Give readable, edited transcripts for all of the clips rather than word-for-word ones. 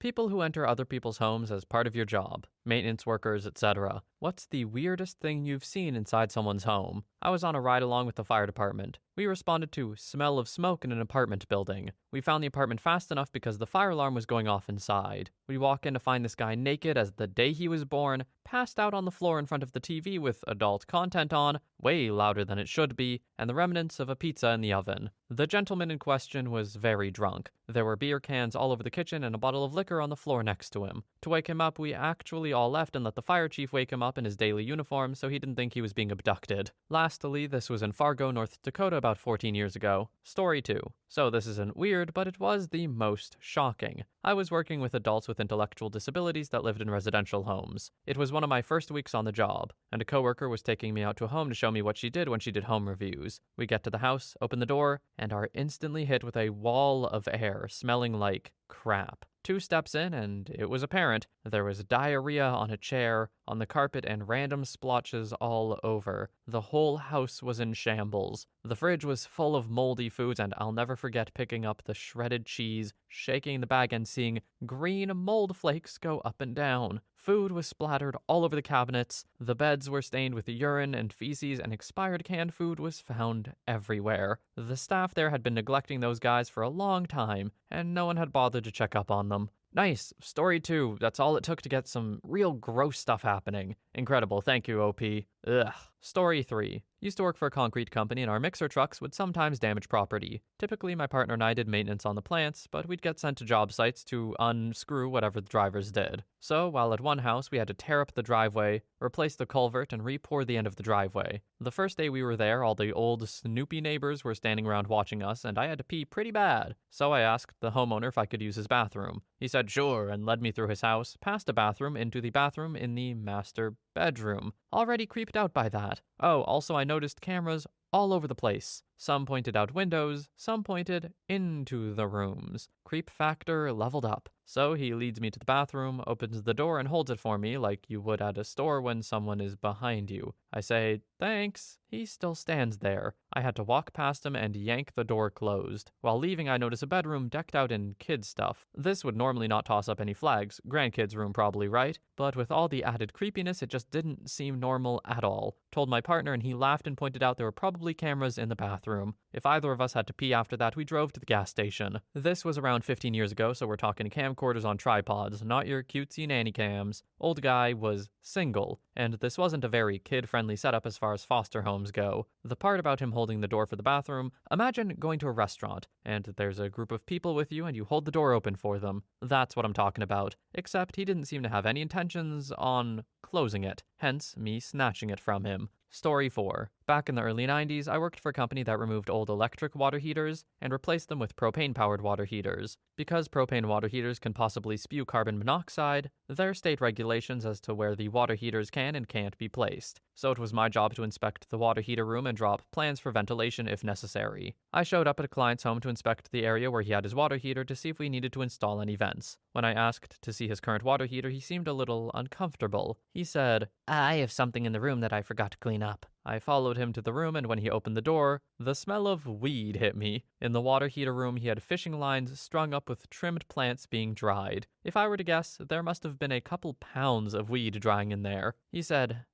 People who enter other people's homes as part of your job, maintenance workers, etc. What's the weirdest thing you've seen inside someone's home? I was on a ride along with the fire department. We responded to smell of smoke in an apartment building. We found the apartment fast enough because the fire alarm was going off inside. We walk in to find this guy naked as the day he was born, passed out on the floor in front of the TV with adult content on, way louder than it should be, and the remnants of a pizza in the oven. The gentleman in question was very drunk. There were beer cans all over the kitchen and a bottle of liquor on the floor next to him. To wake him up, we actually all left and let the fire chief wake him up in his daily uniform so he didn't think he was being abducted. Lastly, this was in Fargo, North Dakota about 14 years ago. Story 2. So this isn't weird, but it was the most shocking. I was working with adults with intellectual disabilities that lived in residential homes. It was one of my first weeks on the job, and a coworker was taking me out to a home to show me what she did when she did home reviews. We get to the house, open the door, and are instantly hit with a wall of air smelling like crap. 2 steps in, and it was apparent. There was diarrhea on a chair, on the carpet, and random splotches all over. The whole house was in shambles. The fridge was full of moldy foods, and I'll never forget picking up the shredded cheese, shaking the bag, and seeing green mold flakes go up and down. Food was splattered all over the cabinets. The beds were stained with urine and feces, and expired canned food was found everywhere. The staff there had been neglecting those guys for a long time, and no one had bothered to check up on them. Nice. Story 2. That's all it took to get some real gross stuff happening. Incredible. Thank you, OP. Ugh. Story 3. Used to work for a concrete company, and our mixer trucks would sometimes damage property. Typically, my partner and I did maintenance on the plants, but we'd get sent to job sites to unscrew whatever the drivers did. So, while at one house, we had to tear up the driveway, replace the culvert, and re-pour the end of the driveway. The first day we were there, all the old snoopy neighbors were standing around watching us, and I had to pee pretty bad. So I asked the homeowner if I could use his bathroom. He said sure, and led me through his house, past a bathroom, into the bathroom in the master bedroom. Already creeped out by that. Oh, also I noticed cameras all over the place. Some pointed out windows, some pointed into the rooms. Creep factor leveled up. So he leads me to the bathroom, opens the door, and holds it for me like you would at a store when someone is behind you. I say, thanks. He still stands there. I had to walk past him and yank the door closed. While leaving, I notice a bedroom decked out in kid stuff. This would normally not toss up any flags. Grandkids' room probably, right? But with all the added creepiness, it just didn't seem normal at all. Told my partner and he laughed and pointed out there were probably cameras in the bathroom. If either of us had to pee after that, we drove to the gas station. This was around 15 years ago, so we're talking camcorders on tripods, not your cutesy nanny cams. Old guy was single, and this wasn't a very kid-friendly setup as far as foster homes go. The part about him holding the door for the bathroom, imagine going to a restaurant, and there's a group of people with you and you hold the door open for them. That's what I'm talking about. Except he didn't seem to have any intentions on closing it, hence me snatching it from him. Story 4. Back in the early 90s, I worked for a company that removed old electric water heaters and replaced them with propane-powered water heaters. Because propane water heaters can possibly spew carbon monoxide, there are state regulations as to where the water heaters can and can't be placed. So it was my job to inspect the water heater room and drop plans for ventilation if necessary. I showed up at a client's home to inspect the area where he had his water heater to see if we needed to install any vents. When I asked to see his current water heater, he seemed a little uncomfortable. He said, "I have something in the room that I forgot to clean up." I followed him to the room, and when he opened the door, the smell of weed hit me. In the water heater room, he had fishing lines strung up with trimmed plants being dried. If I were to guess, there must have been a couple pounds of weed drying in there. He said,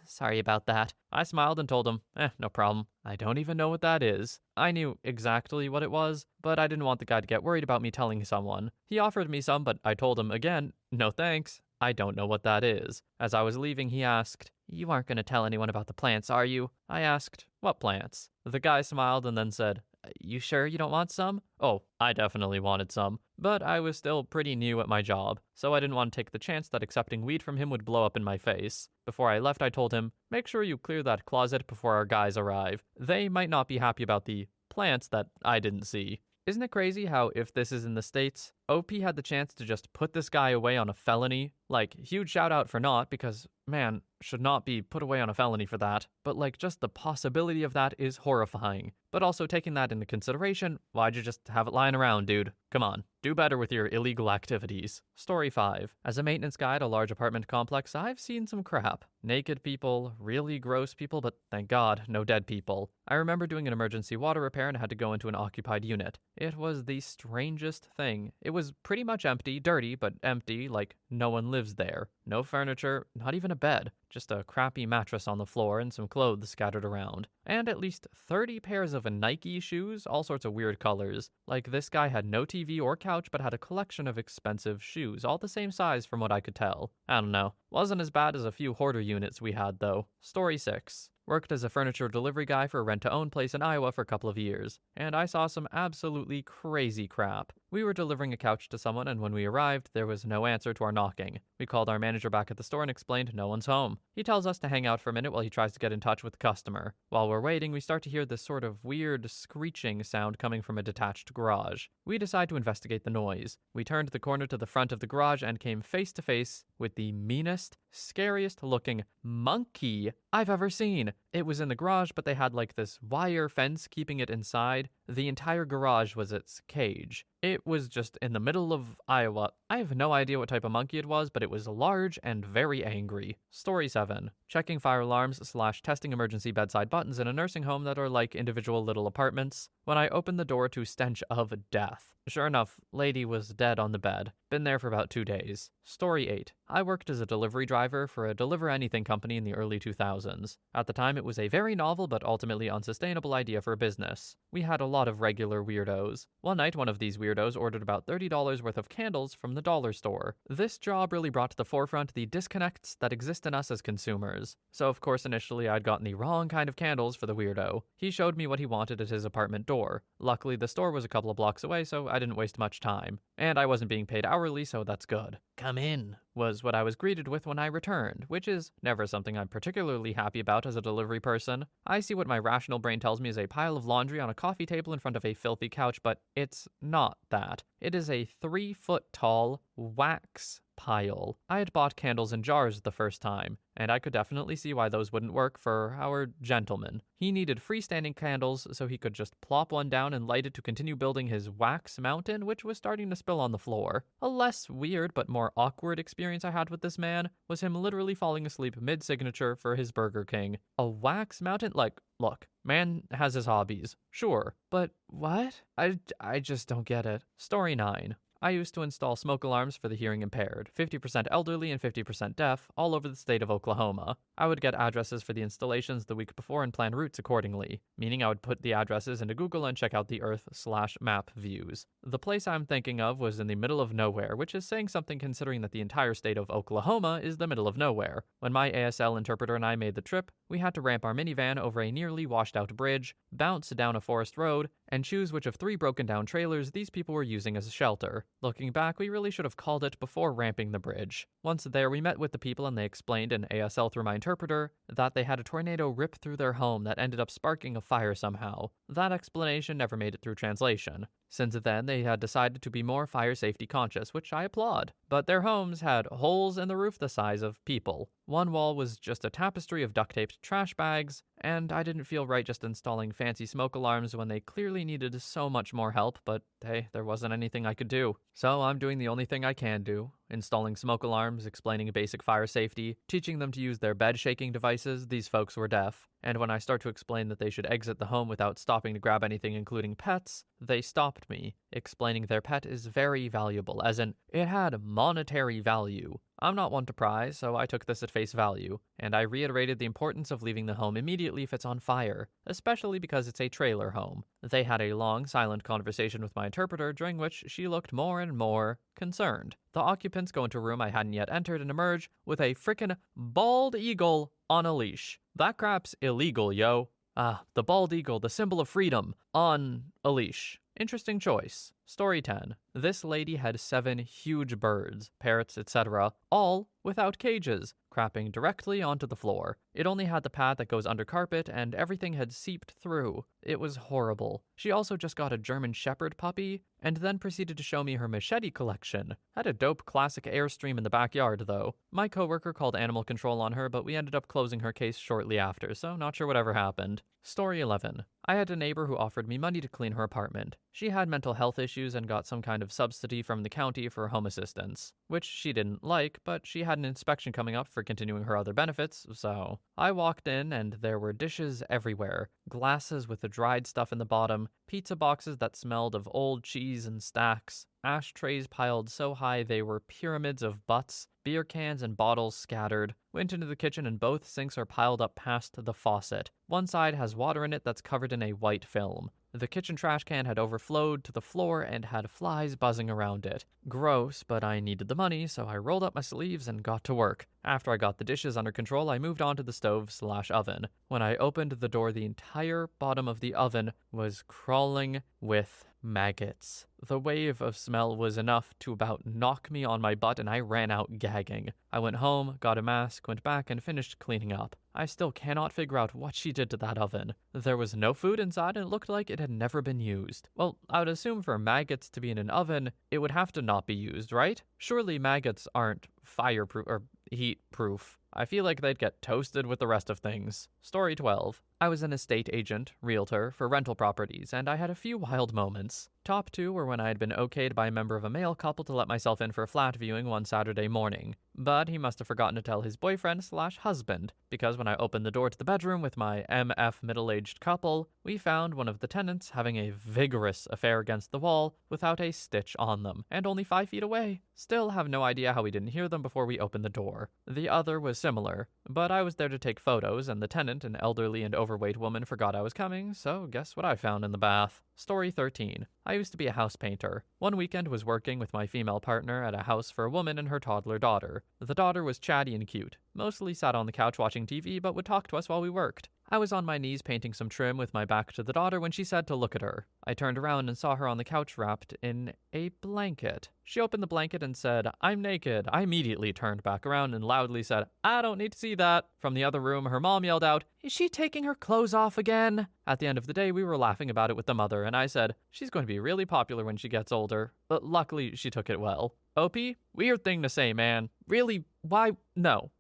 sorry about that." I smiled and told him, no problem. I don't even know what that is. I knew exactly what it was, but I didn't want the guy to get worried about me telling someone. He offered me some, but I told him again, no thanks. I don't know what that is. As I was leaving, he asked, "You aren't going to tell anyone about the plants, are you?" I asked, "What plants?" The guy smiled and then said, "You sure you don't want some?" Oh, I definitely wanted some, but I was still pretty new at my job, so I didn't want to take the chance that accepting weed from him would blow up in my face. Before I left, I told him, "Make sure you clear that closet before our guys arrive. They might not be happy about the plants that I didn't see." Isn't it crazy how, if this is in the States, OP had the chance to just put this guy away on a felony? Like, huge shout out for not, because, man, should not be put away on a felony for that, but like just the possibility of that is horrifying. But also taking that into consideration, why'd you just have it lying around, dude? Come on, do better with your illegal activities. Story 5. As a maintenance guy at a large apartment complex, I've seen some crap. Naked people, really gross people, but thank God, no dead people. I remember doing an emergency water repair and had to go into an occupied unit. It was the strangest thing. It was pretty much empty, dirty, but empty, like no one lives there. No furniture, not even a bed. Just a crappy mattress on the floor and some clothes scattered around. And at least 30 pairs of Nike shoes, all sorts of weird colors. Like this guy had no TV or couch but had a collection of expensive shoes, all the same size from what I could tell. I don't know. Wasn't as bad as a few hoarder units we had though. Story 6. Worked as a furniture delivery guy for a rent-to-own place in Iowa for a couple of years, and I saw some absolutely crazy crap. We were delivering a couch to someone, and when we arrived, there was no answer to our knocking. We called our manager back at the store and explained no one's home. He tells us to hang out for a minute while he tries to get in touch with the customer. While we're waiting, we start to hear this sort of weird screeching sound coming from a detached garage. We decide to investigate the noise. We turned the corner to the front of the garage and came face to face with the meanest, scariest looking monkey I've ever seen. It was in the garage, but they had like this wire fence keeping it inside. The entire garage was its cage. It was just in the middle of Iowa. I have no idea what type of monkey it was, but it was large and very angry. Story 7. Checking fire alarms / testing emergency bedside buttons in a nursing home that are like individual little apartments. When I opened the door to stench of death. Sure enough, lady was dead on the bed. Been there for about 2 days. Story 8. I worked as a delivery driver for a deliver anything company in the early 2000s. At the time, it was a very novel but ultimately unsustainable idea for a business. We had a lot of regular weirdos. One night, one of these weirdos ordered about $30 worth of candles from the dollar store. This job really brought to the forefront the disconnects that exist in us as consumers. So of course, initially I'd gotten the wrong kind of candles for the weirdo. He showed me what he wanted at his apartment door. Luckily, the store was a couple of blocks away, so I didn't waste much time. And I wasn't being paid hourly, so that's good. Come in, was what I was greeted with when I returned, which is never something I'm particularly happy about as a delivery person. I see what my rational brain tells me is a pile of laundry on a coffee table in front of a filthy couch, but it's not that. It is a 3-foot tall wax pile. I had bought candles in jars the first time, and I could definitely see why those wouldn't work for our gentleman. He needed freestanding candles so he could just plop one down and light it to continue building his wax mountain, which was starting to spill on the floor. A less weird but more awkward experience I had with this man was him literally falling asleep mid-signature for his Burger King. A wax mountain? Like, look, man has his hobbies, sure, but what? I just don't get it. Story 9. I used to install smoke alarms for the hearing impaired, 50% elderly and 50% deaf, all over the state of Oklahoma. I would get addresses for the installations the week before and plan routes accordingly, meaning I would put the addresses into Google and check out the Earth/map views. The place I'm thinking of was in the middle of nowhere, which is saying something considering that the entire state of Oklahoma is the middle of nowhere. When my ASL interpreter and I made the trip, we had to ramp our minivan over a nearly washed out bridge, bounce down a forest road, and choose which of 3 broken down trailers these people were using as a shelter. Looking back, we really should have called it before ramping the bridge. Once there, we met with the people and they explained in ASL through my interpreter that they had a tornado rip through their home that ended up sparking a fire somehow. That explanation never made it through translation. Since then, they had decided to be more fire safety conscious, which I applaud. But their homes had holes in the roof the size of people. One wall was just a tapestry of duct-taped trash bags, and I didn't feel right just installing fancy smoke alarms when they clearly needed so much more help, but hey, there wasn't anything I could do. So I'm doing the only thing I can do. Installing smoke alarms, explaining basic fire safety, teaching them to use their bed shaking devices. These folks were deaf. And when I start to explain that they should exit the home without stopping to grab anything including pets, they stopped me, explaining their pet is very valuable, as in, it had monetary value. I'm not one to pry, so I took this at face value, and I reiterated the importance of leaving the home immediately if it's on fire, especially because it's a trailer home. They had a long, silent conversation with my interpreter, during which she looked more and more concerned. The occupants go into a room I hadn't yet entered and emerge with a frickin' bald eagle on a leash. That crap's illegal, yo. The bald eagle, the symbol of freedom, on a leash. Interesting choice. Story 10. This lady had 7 huge birds, parrots, etc., all without cages, crapping directly onto the floor. It only had the pad that goes under carpet, and everything had seeped through. It was horrible. She also just got a German Shepherd puppy, and then proceeded to show me her machete collection. Had a dope classic Airstream in the backyard, though. My coworker called animal control on her, but we ended up closing her case shortly after, so not sure whatever happened. Story 11. I had a neighbor who offered me money to clean her apartment. She had mental health issues and got some kind of subsidy from the county for home assistance, which she didn't like, but she had an inspection coming up for continuing her other benefits, so I walked in and there were dishes everywhere, glasses with the dried stuff in the bottom, pizza boxes that smelled of old cheese and stacks, ashtrays piled so high they were pyramids of butts, beer cans and bottles scattered. Went into the kitchen and both sinks are piled up past the faucet. One side has water in it that's covered in a white film. The kitchen trash can had overflowed to the floor and had flies buzzing around it. Gross, but I needed the money, so I rolled up my sleeves and got to work. After I got the dishes under control, I moved on to the stove/oven. When I opened the door, the entire bottom of the oven was crawling with maggots. The wave of smell was enough to about knock me on my butt, and I ran out gagging. I went home, got a mask, went back, and finished cleaning up. I still cannot figure out what she did to that oven. There was no food inside, and it looked like it had never been used. Well, I would assume for maggots to be in an oven, it would have to not be used, right? Surely maggots aren't fireproof or heat-proof. I feel like they'd get toasted with the rest of things. Story 12. I was an estate agent, realtor, for rental properties, and I had a few wild moments. Top 2 were when I had been okayed by a member of a male couple to let myself in for a flat viewing one Saturday morning. But he must have forgotten to tell his boyfriend/husband, because when I opened the door to the bedroom with my MF middle-aged couple, we found one of the tenants having a vigorous affair against the wall without a stitch on them, and only 5 feet away. Still have no idea how we didn't hear them before we opened the door. The other was similar, but I was there to take photos, and the tenant, an elderly and overweight woman, forgot I was coming, so guess what I found in the bath? Story 13. I used to be a house painter. One weekend was working with my female partner at a house for a woman and her toddler daughter. The daughter was chatty and cute, mostly sat on the couch watching TV but would talk to us while we worked. I was on my knees painting some trim with my back to the daughter when she said to look at her. I turned around and saw her on the couch wrapped in a blanket. She opened the blanket and said, "I'm naked." I immediately turned back around and loudly said, "I don't need to see that." From the other room, her mom yelled out, "Is she taking her clothes off again?" At the end of the day, we were laughing about it with the mother, and I said, "She's going to be really popular when she gets older." But luckily, she took it well. OP, weird thing to say, man. Really? Why? No,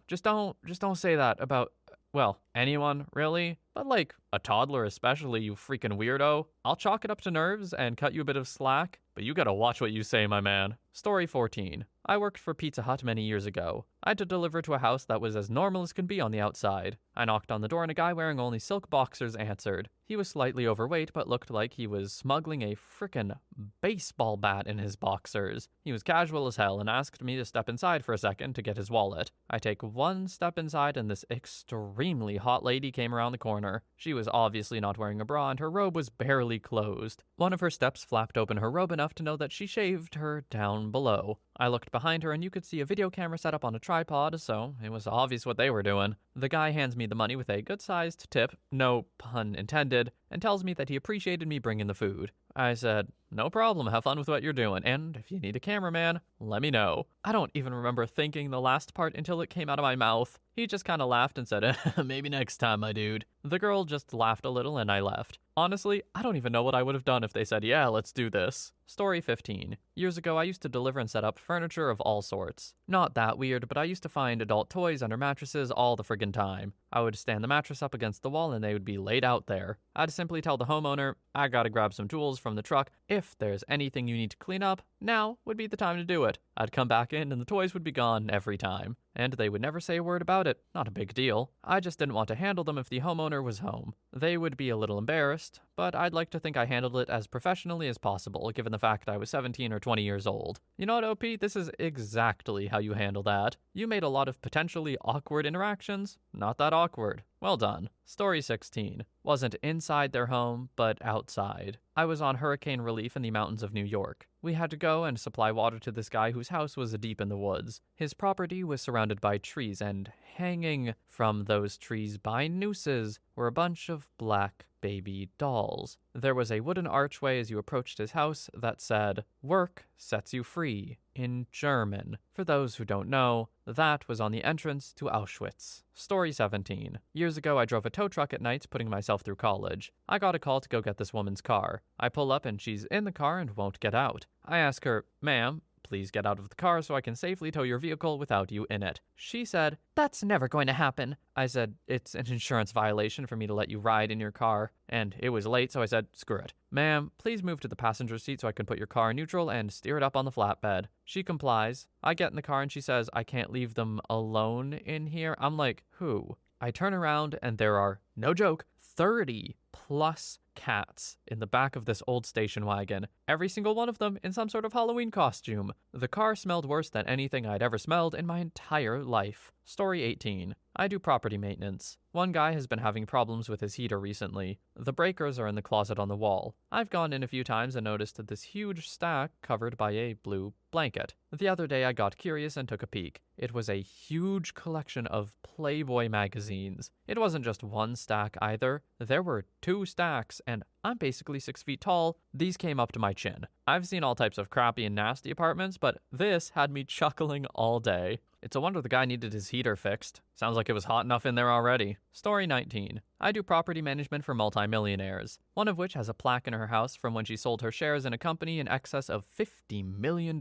just don't say that about, well, anyone, really. But like, a toddler especially, you freaking weirdo. I'll chalk it up to nerves and cut you a bit of slack, but you gotta watch what you say, my man. Story 14. I worked for Pizza Hut many years ago. I had to deliver to a house that was as normal as can be on the outside. I knocked on the door and a guy wearing only silk boxers answered. He was slightly overweight but looked like he was smuggling a frickin' baseball bat in his boxers. He was casual as hell and asked me to step inside for a second to get his wallet. I take one step inside and this extremely hot lady came around the corner. She was obviously not wearing a bra and her robe was barely closed. One of her steps flapped open her robe enough to know that she shaved her down below. I looked behind her and you could see a video camera set up on a tripod, so it was obvious what they were doing. The guy hands me the money with a good-sized tip, no pun intended, and tells me that he appreciated me bringing the food. I said, "No problem, have fun with what you're doing, and if you need a cameraman, let me know." I don't even remember thinking the last part until it came out of my mouth. He just kind of laughed and said, "Maybe next time, my dude." The girl just laughed a little and I left. Honestly, I don't even know what I would have done if they said, "Yeah, let's do this." Story 15. Years ago, I used to deliver and set up furniture of all sorts. Not that weird, but I used to find adult toys under mattresses all the friggin' time. I would stand the mattress up against the wall and they would be laid out there. I'd simply tell the homeowner, "I gotta grab some tools from the truck. If there's anything you need to clean up, now would be the time to do it." I'd come back in and the toys would be gone every time. And they would never say a word about it. Not a big deal. I just didn't want to handle them if the homeowner was home. They would be a little embarrassed, but I'd like to think I handled it as professionally as possible, given the fact I was 17 or 20 years old. You know what, OP? This is exactly how you handle that. You made a lot of potentially awkward interactions. Not that awkward. Well done. Story 16. Wasn't inside their home, but outside. I was on hurricane relief in the mountains of New York. We had to go and supply water to this guy whose house was deep in the woods. His property was surrounded by trees, and hanging from those trees by nooses were a bunch of black baby dolls. There was a wooden archway as you approached his house that said, "Work sets you free," in German. For those who don't know, that was on the entrance to Auschwitz. Story 17. Years ago, I drove a tow truck at nights putting myself through college. I got a call to go get this woman's car. I pull up and she's in the car and won't get out. I ask her, "Ma'am, please get out of the car so I can safely tow your vehicle without you in it." She said, "That's never going to happen." I said, "It's an insurance violation for me to let you ride in your car." And it was late, so I said, "Screw it. Ma'am, please move to the passenger seat so I can put your car in neutral and steer it up on the flatbed." She complies. I get in the car and she says, "I can't leave them alone in here." I'm like, who? I turn around and there are, no joke, 30 plus cats in the back of this old station wagon, every single one of them in some sort of Halloween costume. The car smelled worse than anything I'd ever smelled in my entire life. Story 18. I do property maintenance. One guy has been having problems with his heater recently. The breakers are in the closet on the wall. I've gone in a few times and noticed this huge stack covered by a blue blanket. The other day I got curious and took a peek. It was a huge collection of Playboy magazines. It wasn't just one stack either. There were 2 stacks, and I'm basically 6 feet tall. These came up to my chin. I've seen all types of crappy and nasty apartments, but this had me chuckling all day. It's a wonder the guy needed his heater fixed. Sounds like it was hot enough in there already. Story 19. I do property management for multimillionaires, one of which has a plaque in her house from when she sold her shares in a company in excess of $50 million.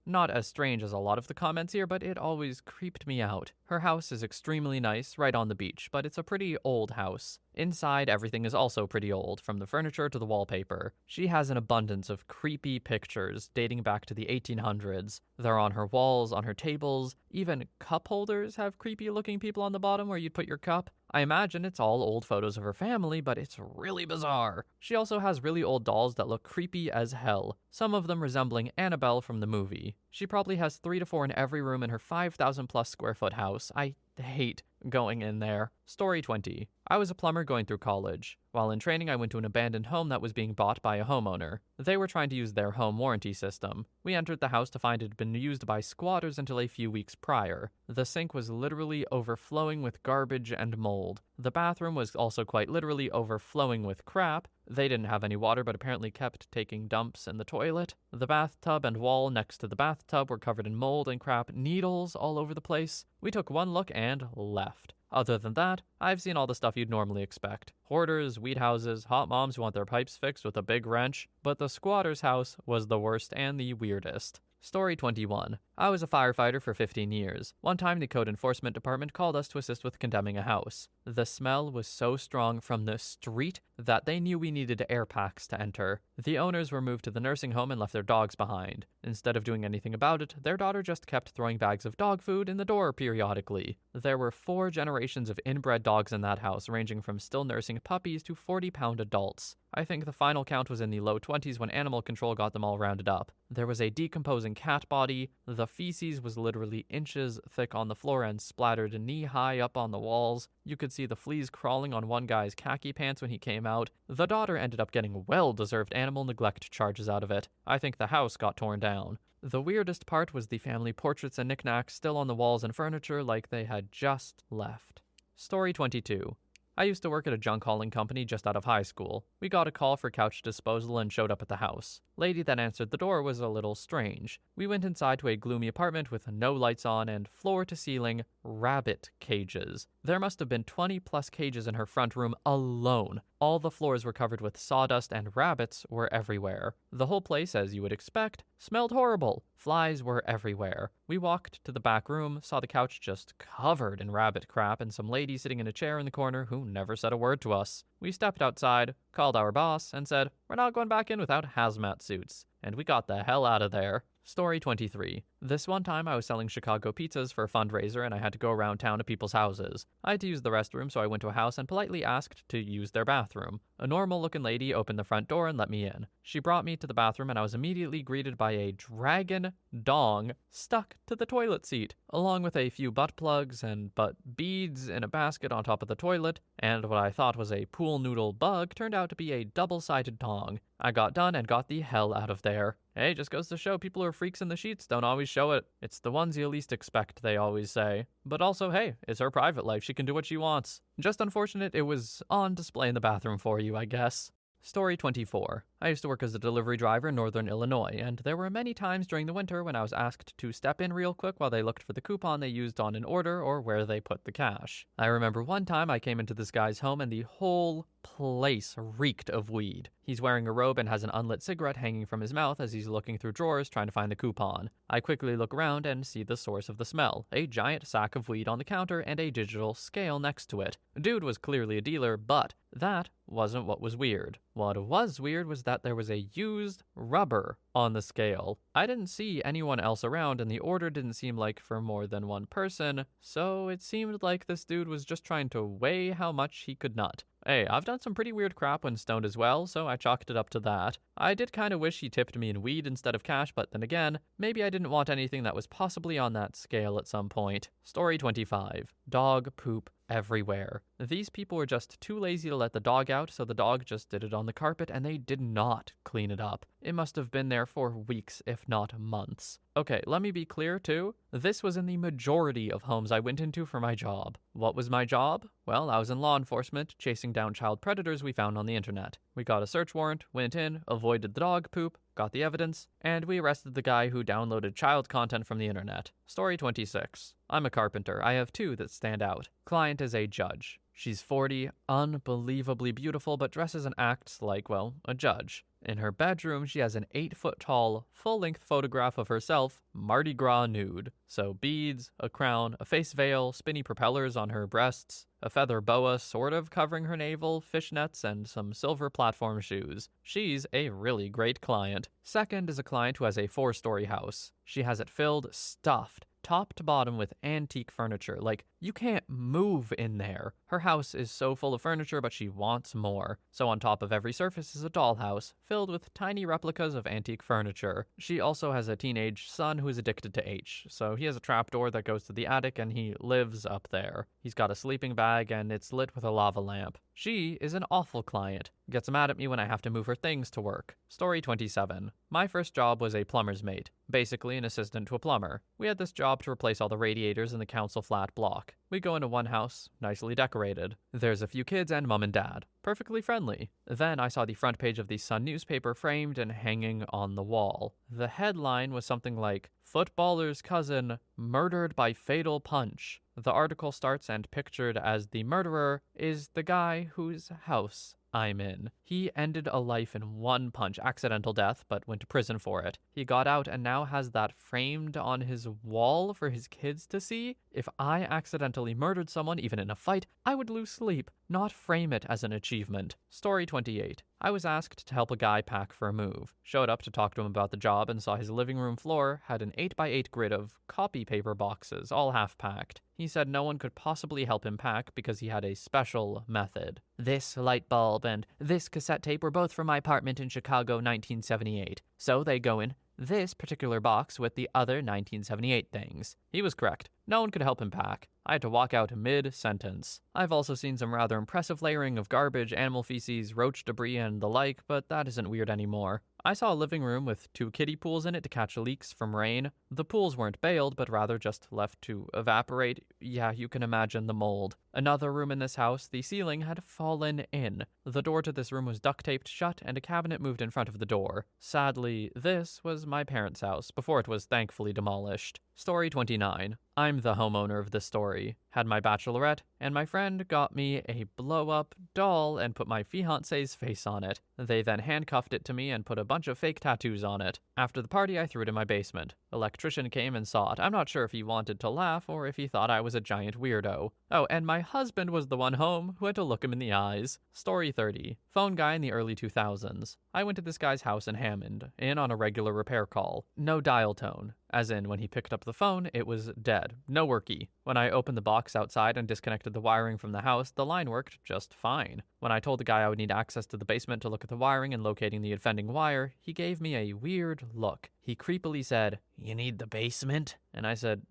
Not as strange as a lot of the comments here, but it always creeped me out. Her house is extremely nice, right on the beach, but it's a pretty old house. Inside, everything is also pretty old, from the furniture to the wallpaper. She has an abundance of creepy pictures dating back to the 1800s. They're on her walls, on her tables. Even cup holders have creepy-looking people on the bottom where you'd put your cup. I imagine it's all old photos of her family, but it's really bizarre. She also has really old dolls that look creepy as hell, some of them resembling Annabelle from the movie. She probably has 3 to 4 in every room in her 5,000 plus square foot house. I hate going in there. Story 20. I was a plumber going through college. While in training, I went to an abandoned home that was being bought by a homeowner. They were trying to use their home warranty system. We entered the house to find it had been used by squatters until a few weeks prior. The sink was literally overflowing with garbage and mold. The bathroom was also quite literally overflowing with crap. They didn't have any water, but apparently kept taking dumps in the toilet. The bathtub and wall next to the bathtub were covered in mold and crap, needles all over the place. We took one look and left. Other than that, I've seen all the stuff you'd normally expect. Hoarders, weed houses, hot moms who want their pipes fixed with a big wrench. But the squatter's house was the worst and the weirdest. Story 21. I was a firefighter for 15 years. One time the code enforcement department called us to assist with condemning a house. The smell was so strong from the street that they knew we needed air packs to enter. The owners were moved to the nursing home and left their dogs behind. Instead of doing anything about it, their daughter just kept throwing bags of dog food in the door periodically. There were 4 generations of inbred dogs in that house, ranging from still nursing puppies to 40-pound adults. I think the final count was in the low 20s when animal control got them all rounded up. There was a decomposing cat body. The feces was literally inches thick on the floor and splattered knee-high up on the walls. You could see the fleas crawling on one guy's khaki pants when he came out. The daughter ended up getting well-deserved animal neglect charges out of it. I think the house got torn down. The weirdest part was the family portraits and knickknacks still on the walls and furniture like they had just left. Story 22. I used to work at a junk hauling company just out of high school. We got a call for couch disposal and showed up at the house. Lady that answered the door was a little strange. We went inside to a gloomy apartment with no lights on and floor-to-ceiling rabbit cages. There must have been 20 plus cages in her front room alone. All the floors were covered with sawdust and rabbits were everywhere. The whole place, as you would expect, smelled horrible. Flies were everywhere. We walked to the back room, saw the couch just covered in rabbit crap and some lady sitting in a chair in the corner who never said a word to us. We stepped outside, called our boss, and said, "We're not going back in without hazmat suits." And we got the hell out of there. Story 23. This one time I was selling Chicago pizzas for a fundraiser and I had to go around town to people's houses. I had to use the restroom, so I went to a house and politely asked to use their bathroom. A normal-looking lady opened the front door and let me in. She brought me to the bathroom and I was immediately greeted by a dragon dong stuck to the toilet seat, along with a few butt plugs and butt beads in a basket on top of the toilet, and what I thought was a pool noodle bug turned out to be a double-sided dong. I got done and got the hell out of there. Hey, just goes to show people who are freaks in the sheets don't always show it. It's the ones you least expect, they always say. But also, hey, it's her private life. She can do what she wants. Just unfortunate it was on display in the bathroom for you, I guess. Story 24. I used to work as a delivery driver in northern Illinois, and there were many times during the winter when I was asked to step in real quick while they looked for the coupon they used on an order or where they put the cash. I remember one time I came into this guy's home and the whole place reeked of weed. He's wearing a robe and has an unlit cigarette hanging from his mouth as he's looking through drawers trying to find the coupon. I quickly look around and see the source of the smell, a giant sack of weed on the counter and a digital scale next to it. Dude was clearly a dealer, but that wasn't what was weird. What was weird was that there was a used rubber on the scale. I didn't see anyone else around and the order didn't seem like for more than one person, so it seemed like this dude was just trying to weigh how much he could nut. Hey, I've done some pretty weird crap when stoned as well, so I chalked it up to that. I did kind of wish he tipped me in weed instead of cash, but then again, maybe I didn't want anything that was possibly on that scale at some point. Story 25. Dog poop everywhere. These people were just too lazy to let the dog out, so the dog just did it on the carpet and they did not clean it up. It must have been there for weeks, if not months. Okay, let me be clear too. This was in the majority of homes I went into for my job. What was my job? Well, I was in law enforcement, chasing down child predators we found on the internet. We got a search warrant, went in, avoided the dog poop, got the evidence, and we arrested the guy who downloaded child content from the internet. Story 26. I'm a carpenter. I have two that stand out. Client is a judge. She's 40, unbelievably beautiful, but dresses and acts like, well, a judge. In her bedroom, she has an 8-foot-tall, full-length photograph of herself, Mardi Gras nude. So beads, a crown, a face veil, spinny propellers on her breasts, a feather boa sort of covering her navel, fishnets, and some silver platform shoes. She's a really great client. Second is a client who has a 4-story house. She has it filled, stuffed, top to bottom with antique furniture. Like, you can't move in there. Her house is so full of furniture, but she wants more. So on top of every surface is a dollhouse, filled with tiny replicas of antique furniture. She also has a teenage son who is addicted to H, so he has a trapdoor that goes to the attic and he lives up there. He's got a sleeping bag and it's lit with a lava lamp. She is an awful client. Gets mad at me when I have to move her things to work. Story 27. My first job was a plumber's mate, basically an assistant to a plumber. We had this job to replace all the radiators in the council flat block. We go into one house, nicely decorated. There's a few kids and mom and dad. Perfectly friendly. Then I saw the front page of the Sun newspaper framed and hanging on the wall. The headline was something like, "Footballer's cousin murdered by fatal punch." The article starts and pictured as the murderer is the guy whose house I'm in. He ended a life in one punch, accidental death, but went to prison for it. He got out and now has that framed on his wall for his kids to see. If I accidentally murdered someone, even in a fight, I would lose sleep, not frame it as an achievement. Story 28. I was asked to help a guy pack for a move. Showed up to talk to him about the job and saw his living room floor had an 8x8 grid of copy paper boxes, all half-packed. He said no one could possibly help him pack because he had a special method. This light bulb and this cassette tape were both from my apartment in Chicago, 1978. So they go in this particular box with the other 1978 things. He was correct. No one could help him pack. I had to walk out mid-sentence. I've also seen some rather impressive layering of garbage, animal feces, roach debris, and the like, but that isn't weird anymore. I saw a living room with 2 kiddie pools in it to catch leaks from rain. The pools weren't bailed, but rather just left to evaporate. Yeah, you can imagine the mold. Another room in this house, the ceiling had fallen in. The door to this room was duct taped shut and a cabinet moved in front of the door. Sadly, this was my parents' house before it was thankfully demolished. Story 29. I'm the homeowner of this story. Had my bachelorette, and my friend got me a blow-up doll and put my fiancé's face on it. They then handcuffed it to me and put a bunch of fake tattoos on it. After the party, I threw it in my basement. Electrician came and saw it. I'm not sure if he wanted to laugh or if he thought I was a giant weirdo. Oh, and my husband was the one home who had to look him in the eyes. Story 30. Phone guy in the early 2000s. I went to this guy's house in Hammond, in on a regular repair call. No dial tone. As in, when he picked up the phone, it was dead. No worky. When I opened the box outside and disconnected disconnected the wiring from the house, the line worked just fine. When I told the guy I would need access to the basement to look at the wiring and locating the offending wire, he gave me a weird look. He creepily said, "You need the basement?" And I said,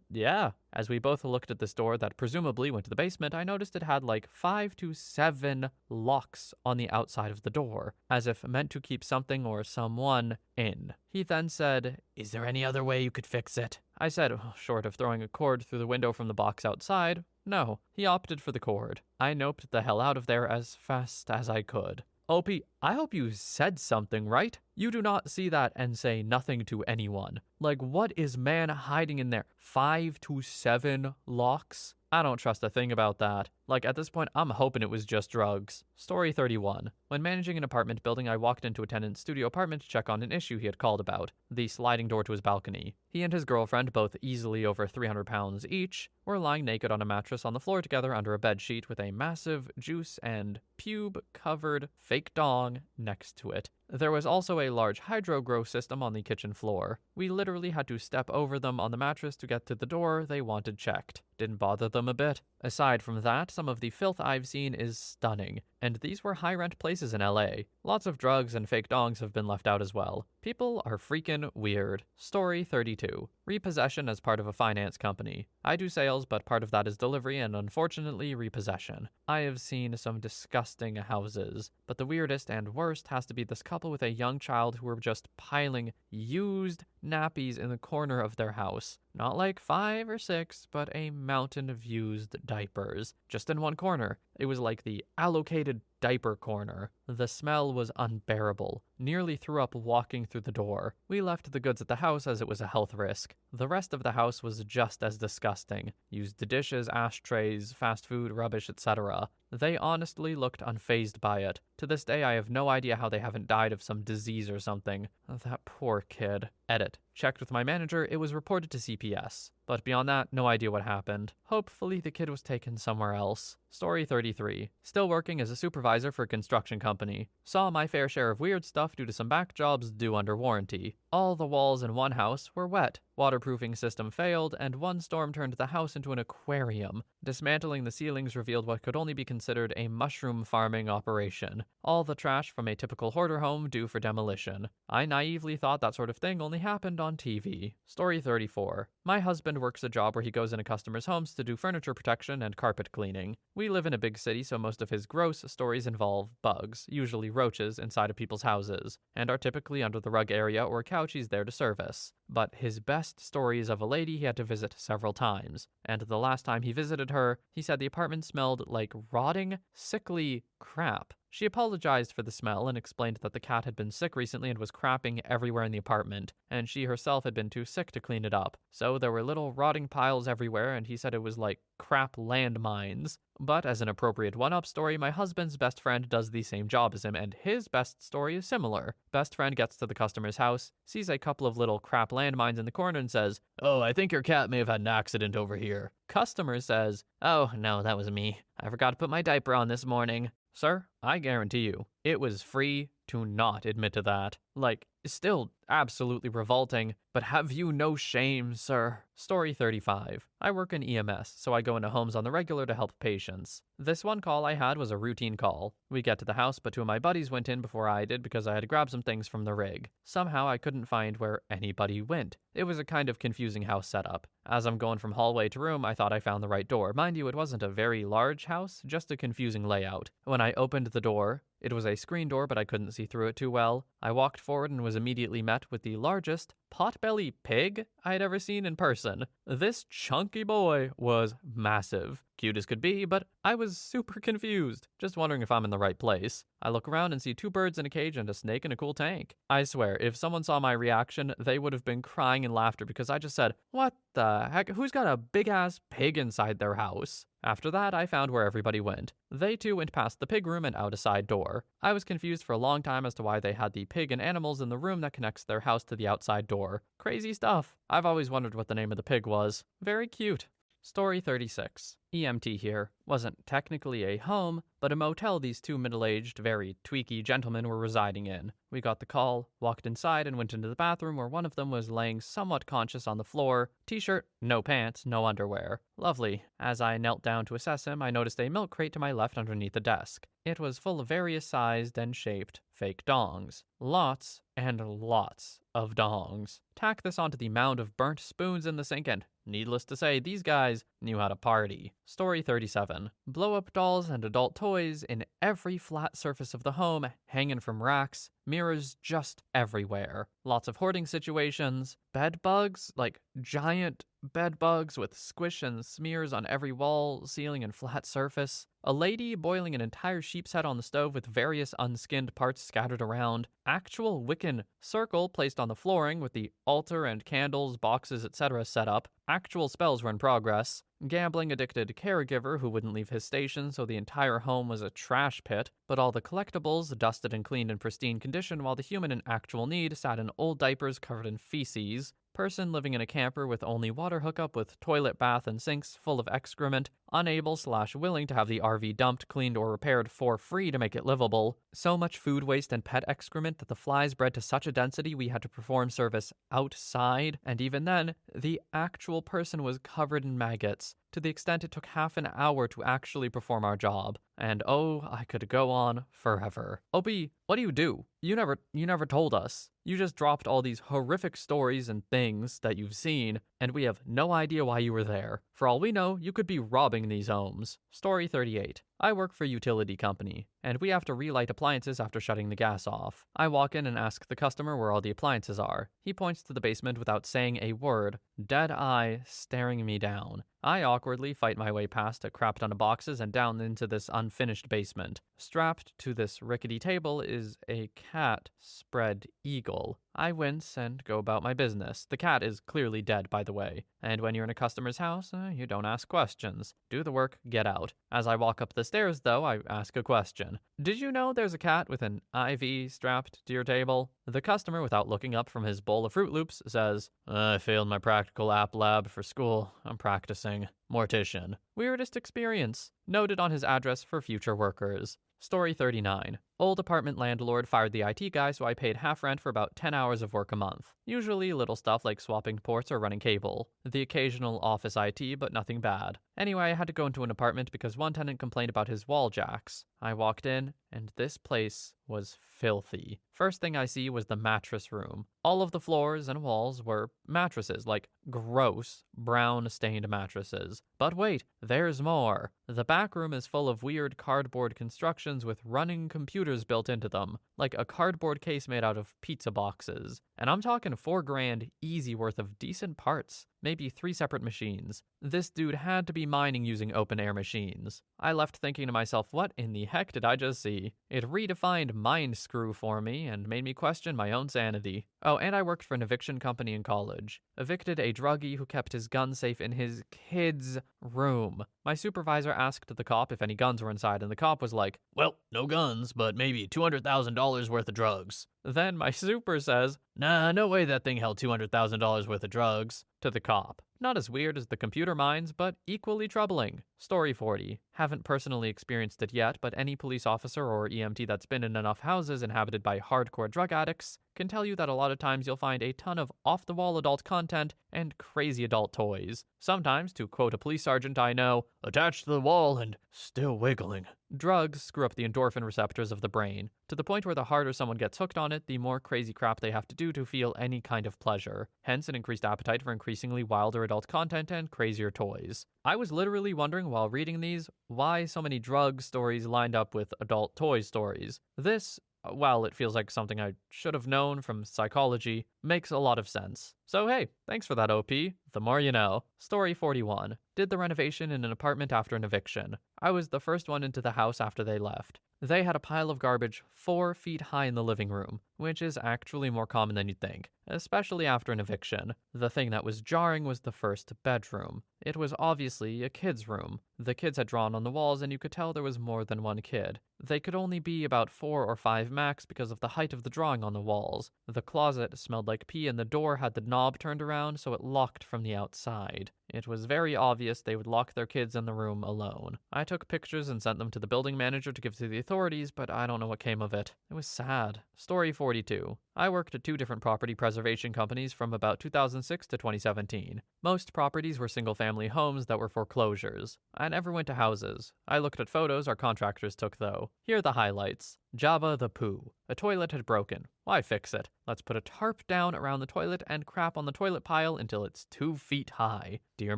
yeah. As we both looked at this door that presumably went to the basement, I noticed it had like 5 to 7 locks on the outside of the door, as if meant to keep something or someone in. He then said, "Is there any other way you could fix it?" I said, short of throwing a cord through the window from the box outside, no. He opted for the cord. I noped the hell out of there as fast as I could. OP, I hope you said something, right? You do not see that and say nothing to anyone. Like, what is man hiding in there? 5 to 7 locks? I don't trust a thing about that. Like, at this point, I'm hoping it was just drugs. Story 31. When managing an apartment building, I walked into a tenant's studio apartment to check on an issue he had called about, the sliding door to his balcony. He and his girlfriend, both easily over 300 pounds each, were lying naked on a mattress on the floor together under a bedsheet with a massive juice and pube-covered fake dong next to it. There was also a large hydro grow system on the kitchen floor. We literally had to step over them on the mattress to get to the door they wanted checked. Didn't bother them a bit. Aside from that, some of the filth I've seen is stunning, and these were high-rent places in LA. Lots of drugs and fake dongs have been left out as well. People are freaking weird. Story 32. Repossession as part of a finance company. I do sales, but part of that is delivery and unfortunately repossession. I have seen some disgusting houses, but the weirdest and worst has to be this couple with a young child who were just piling used nappies in the corner of their house. Not like 5 or 6, but a mountain of used diapers, just in one corner. It was like the allocated diaper corner. The smell was unbearable. Nearly threw up walking through the door. We left the goods at the house as it was a health risk. The rest of the house was just as disgusting. Used dishes, ashtrays, fast food, rubbish, etc. They honestly looked unfazed by it. To this day, I have no idea how they haven't died of some disease or something. That poor kid. Edit. Checked with my manager, it was reported to CPS. But beyond that, no idea what happened. Hopefully the kid was taken somewhere else. Story 33. Still working as a supervisor for a construction company. Saw my fair share of weird stuff due to some back jobs due under warranty. All the walls in one house were wet. Waterproofing system failed, and one storm turned the house into an aquarium. Dismantling the ceilings revealed what could only be considered a mushroom farming operation. All the trash from a typical hoarder home due for demolition. I naively thought that sort of thing only happened on TV. Story 34. My husband works a job where he goes into customers' homes to do furniture protection and carpet cleaning. We live in a big city, so most of his gross stories involve bugs, usually roaches, inside of people's houses, and are typically under the rug area or couch he's there to service. But his best story is of a lady he had to visit several times, and the last time he visited her, he said the apartment smelled like rotting, sickly crap. She apologized for the smell and explained that the cat had been sick recently and was crapping everywhere in the apartment, and she herself had been too sick to clean it up. So there were little rotting piles everywhere, and he said it was like crap landmines. But as an appropriate one-up story, my husband's best friend does the same job as him, and his best story is similar. Best friend gets to the customer's house, sees a couple of little crap landmines in the corner and says, "Oh, I think your cat may have had an accident over here." Customer says, "Oh, no, that was me. I forgot to put my diaper on this morning." Sir, I guarantee you, it was free to not admit to that. Like, still absolutely revolting, but have you no shame, sir? Story 35. I work in EMS, so I go into homes on the regular to help patients. This one call I had was a routine call. We get to the house, but 2 of my buddies went in before I did because I had to grab some things from the rig. Somehow I couldn't find where anybody went. It was a kind of confusing house setup. As I'm going from hallway to room, I thought I found the right door. Mind you, it wasn't a very large house, just a confusing layout. When I opened the door, it was a screen door, but I couldn't see through it too well. I walked forward and was immediately met with the largest potbelly pig I'd ever seen in person. This chunky boy was massive. Cute as could be, but I was super confused, just wondering if I'm in the right place. I look around and see 2 birds in a cage and a snake in a cool tank. I swear, if someone saw my reaction, they would have been crying in laughter because I just said, "What the heck? Who's got a big-ass pig inside their house?" After that, I found where everybody went. They too went past the pig room and out a side door. I was confused for a long time as to why they had the pig and animals in the room that connects their house to the outside door. Crazy stuff. I've always wondered what the name of the pig was. Very cute. Story 36. EMT here. Wasn't technically a home, but a motel these two middle-aged, very tweaky gentlemen were residing in. We got the call, walked inside, and went into the bathroom where one of them was laying somewhat conscious on the floor. T-shirt, no pants, no underwear. Lovely. As I knelt down to assess him, I noticed a milk crate to my left underneath the desk. It was full of various sized and shaped fake dongs. Lots and lots of dongs. Tack this onto the mound of burnt spoons in the sink and, needless to say, these guys knew how to party. Story 37. Blow-up dolls and adult toys in every flat surface of the home, hanging from racks, mirrors just everywhere. Lots of hoarding situations, bed bugs, like giant bed bugs with squish and smears on every wall, ceiling, and flat surface. A lady boiling an entire sheep's head on the stove with various unskinned parts scattered around. Actual Wiccan circle placed on the flooring with the altar and candles, boxes, etc. set up. Actual spells were in progress. Gambling-addicted caregiver who wouldn't leave his station, so the entire home was a trash pit, but all the collectibles dusted and cleaned in pristine condition while the human in actual need sat in old diapers covered in feces. Person living in a camper with only water hookup with toilet, bath, and sinks full of excrement, unable/willing to have the RV dumped, cleaned, or repaired for free to make it livable. So much food waste and pet excrement that the flies bred to such a density we had to perform service outside, and even then, the actual person was covered in maggots, to the extent it took half an hour to actually perform our job. And oh, I could go on forever. Opie, what do? You never told us. You just dropped all these horrific stories and things that you've seen, and we have no idea why you were there. For all we know, you could be robbing these homes. Story 38. I work for a utility company, and we have to relight appliances after shutting the gas off. I walk in and ask the customer where all the appliances are. He points to the basement without saying a word, dead eye staring me down. I awkwardly fight my way past a crap ton of boxes and down into this unfinished basement. Strapped to this rickety table is a cat spread eagle. I wince and go about my business. The cat is clearly dead, by the way. And when you're in a customer's house, you don't ask questions. Do the work, get out. As I walk up the stairs, though, I ask a question. Did you know there's a cat with an IV strapped to your table? The customer, without looking up from his bowl of Fruit Loops, says, I failed my practical app lab for school. I'm practicing. Mortician. Weirdest experience. Noted on his address for future workers. Story 39. Old apartment landlord fired the IT guy, so I paid half rent for about 10 hours of work a month. Usually little stuff like swapping ports or running cable. The occasional office IT, but nothing bad. Anyway, I had to go into an apartment because one tenant complained about his wall jacks. I walked in, and this place was filthy. First thing I see was the mattress room. All of the floors and walls were mattresses, like gross, brown-stained mattresses. But wait, there's more. The back room is full of weird cardboard constructions with running computers built into them, like a cardboard case made out of pizza boxes. And I'm talking $4,000 easy worth of decent parts, maybe 3 separate machines. This dude had to be mining using open-air machines. I left thinking to myself, what in the heck did I just see? It redefined mind screw for me and made me question my own sanity. Oh, and I worked for an eviction company in college. Evicted a druggie who kept his gun safe in his kid's room. My supervisor asked the cop if any guns were inside, and the cop was like, well, no guns, but maybe $200,000 worth of drugs. Then my super says, nah, no way that thing held $200,000 worth of drugs, to the cop. Not as weird as the computer mines, but equally troubling. Story 40. Haven't personally experienced it yet, but any police officer or EMT that's been in enough houses inhabited by hardcore drug addicts can tell you that a lot of times you'll find a ton of off-the-wall adult content and crazy adult toys. Sometimes, to quote a police sergeant I know, attached to the wall and still wiggling. Drugs screw up the endorphin receptors of the brain, to the point where the harder someone gets hooked on it, the more crazy crap they have to do to feel any kind of pleasure. Hence an increased appetite for increasingly wilder adult content and crazier toys. I was literally wondering while reading these why so many drug stories lined up with adult toy stories. This, while it feels like something I should have known from psychology, makes a lot of sense. So hey, thanks for that, OP. The more you know. Story 41. Did the renovation in an apartment after an eviction. I was the first one into the house after they left. They had a pile of garbage 4 feet high in the living room, which is actually more common than you'd think, especially after an eviction. The thing that was jarring was the first bedroom. It was obviously a kid's room. The kids had drawn on the walls, and you could tell there was more than one kid. They could only be about 4 or 5 max because of the height of the drawing on the walls. The closet smelled like pee, and the door had the knob turned around so it locked from the outside. It was very obvious they would lock their kids in the room alone. I took pictures and sent them to the building manager to give to the authorities, but I don't know what came of it. It was sad. Story 42. I worked at 2 different property preservation companies from about 2006 to 2017. Most properties were single-family homes that were foreclosures. I never went to houses. I looked at photos our contractors took, though. Here are the highlights. Jabba the Poo. A toilet had broken. Why fix it? Let's put a tarp down around the toilet and crap on the toilet pile until it's 2 feet high. Deer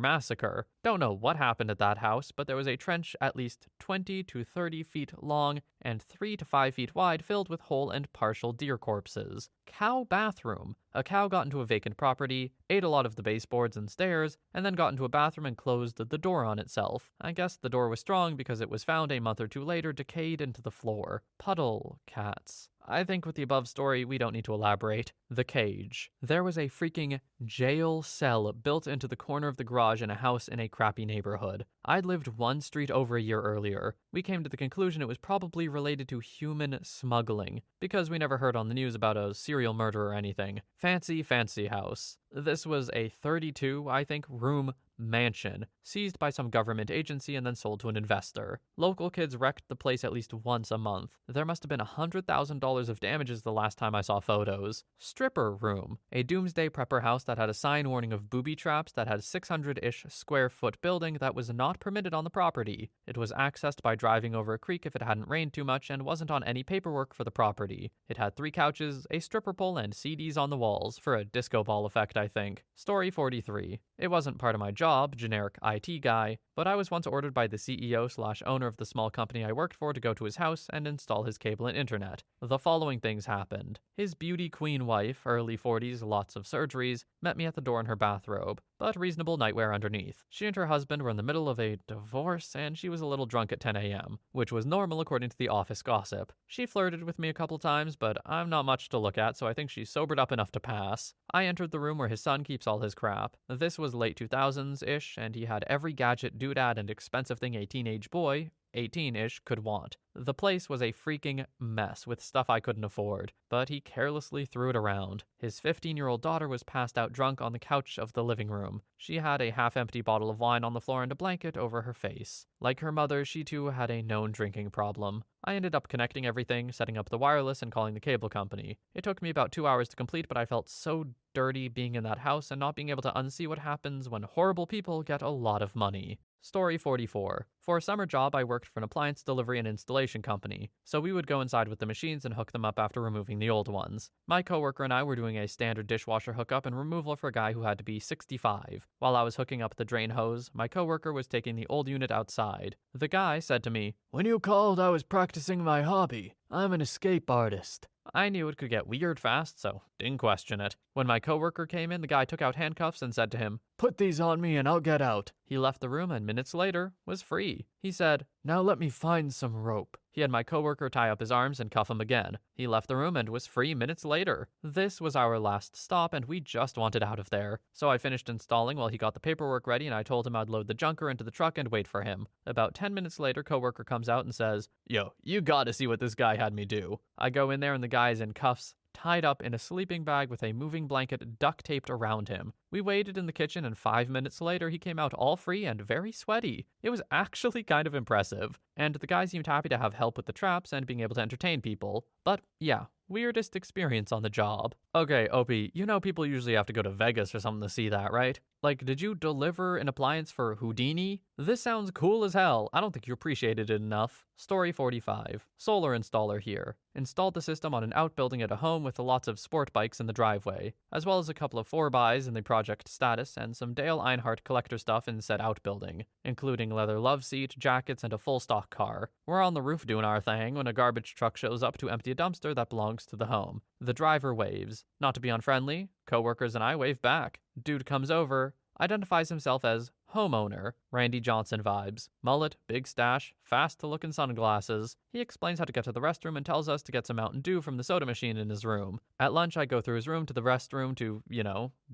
Massacre. Don't know what happened at that house, but there was a trench at least 20 to 30 feet long and 3 to 5 feet wide filled with whole and partial deer corpses. Cow bathroom. A cow got into a vacant property, ate a lot of the baseboards and stairs, and then got into a bathroom and closed the door on itself. I guess the door was strong because it was found a month or 2 later decayed into the floor. Puddle cats. I think with the above story, we don't need to elaborate. The cage. There was a freaking jail cell built into the corner of the garage in a house in a crappy neighborhood. I'd lived 1 street over a year earlier. We came to the conclusion it was probably related to human smuggling, because we never heard on the news about a serial murder or anything. Fancy house. This was a 32, I think, room mansion, seized by some government agency and then sold to an investor. Local kids wrecked the place at least once a month. There must have been $100,000 of damages the last time I saw photos. Stripper room. A doomsday prepper house that had a sign warning of booby traps that had a 600-ish square foot building that was not permitted on the property. It was accessed by driving over a creek if it hadn't rained too much and wasn't on any paperwork for the property. It had 3 couches, a stripper pole, and CDs on the walls for a disco ball effect, I think. Story 43. It wasn't part of my job, generic IT guy, but I was once ordered by the CEO/owner of the small company I worked for to go to his house and install his cable and internet. The following things happened. His beauty queen wife, early 40s, lots of surgeries, met me at the door in her bathrobe, but reasonable nightwear underneath. She and her husband were in the middle of a divorce, and she was a little drunk at 10 a.m., which was normal according to the office gossip. She flirted with me a couple times, but I'm not much to look at, so I think she sobered up enough to pass. I entered the room where his son keeps all his crap. This was late 2000s-ish, and he had every gadget, doodad, and expensive thing a teenage boy, 18-ish, could want. The place was a freaking mess with stuff I couldn't afford, but he carelessly threw it around. His 15-year-old daughter was passed out drunk on the couch of the living room. She had a half-empty bottle of wine on the floor and a blanket over her face. Like her mother, she too had a known drinking problem. I ended up connecting everything, setting up the wireless, and calling the cable company. It took me about 2 hours to complete, but I felt so dirty being in that house and not being able to unsee what happens when horrible people get a lot of money. Story 44. For a summer job, I worked for an appliance delivery and installation company, so we would go inside with the machines and hook them up after removing the old ones. My coworker and I were doing a standard dishwasher hookup and removal for a guy who had to be 65. While I was hooking up the drain hose, my coworker was taking the old unit outside. The guy said to me, "When you called, I was practicing my hobby. I'm an escape artist." I knew it could get weird fast, so didn't question it. When my coworker came in, the guy took out handcuffs and said to him, "Put these on me and I'll get out." He left the room and minutes later was free. He said, "Now let me find some rope." He had my coworker tie up his arms and cuff him again. He left the room and was free minutes later. This was our last stop and we just wanted out of there. So I finished installing while he got the paperwork ready and I told him I'd load the junker into the truck and wait for him. About 10 minutes later, coworker comes out and says, "Yo, you gotta see what this guy had me do." I go in there and the guy's in cuffs, tied up in a sleeping bag with a moving blanket duct taped around him. We waited in the kitchen and 5 minutes later he came out all free and very sweaty. It was actually kind of impressive. And the guy seemed happy to have help with the traps and being able to entertain people. But yeah, weirdest experience on the job. Okay, Opie, you know people usually have to go to Vegas or something to see that, right? Like, did you deliver an appliance for Houdini? This sounds cool as hell. I don't think you appreciated it enough. Story 45. Solar installer here. Installed the system on an outbuilding at a home with lots of sport bikes in the driveway, as well as a couple of 4x in the project status and some Dale Earnhardt collector stuff in said outbuilding, including leather love seat, jackets, and a full stock car. We're on the roof doing our thing when a garbage truck shows up to empty a dumpster that belongs to the home. The driver waves. Not to be unfriendly, coworkers and I wave back. Dude comes over, identifies himself as homeowner, Randy Johnson vibes, mullet, big stash, fast-looking sunglasses. He explains how to get to the restroom and tells us to get some Mountain Dew from the soda machine in his room. At lunch, I go through his room to the restroom to,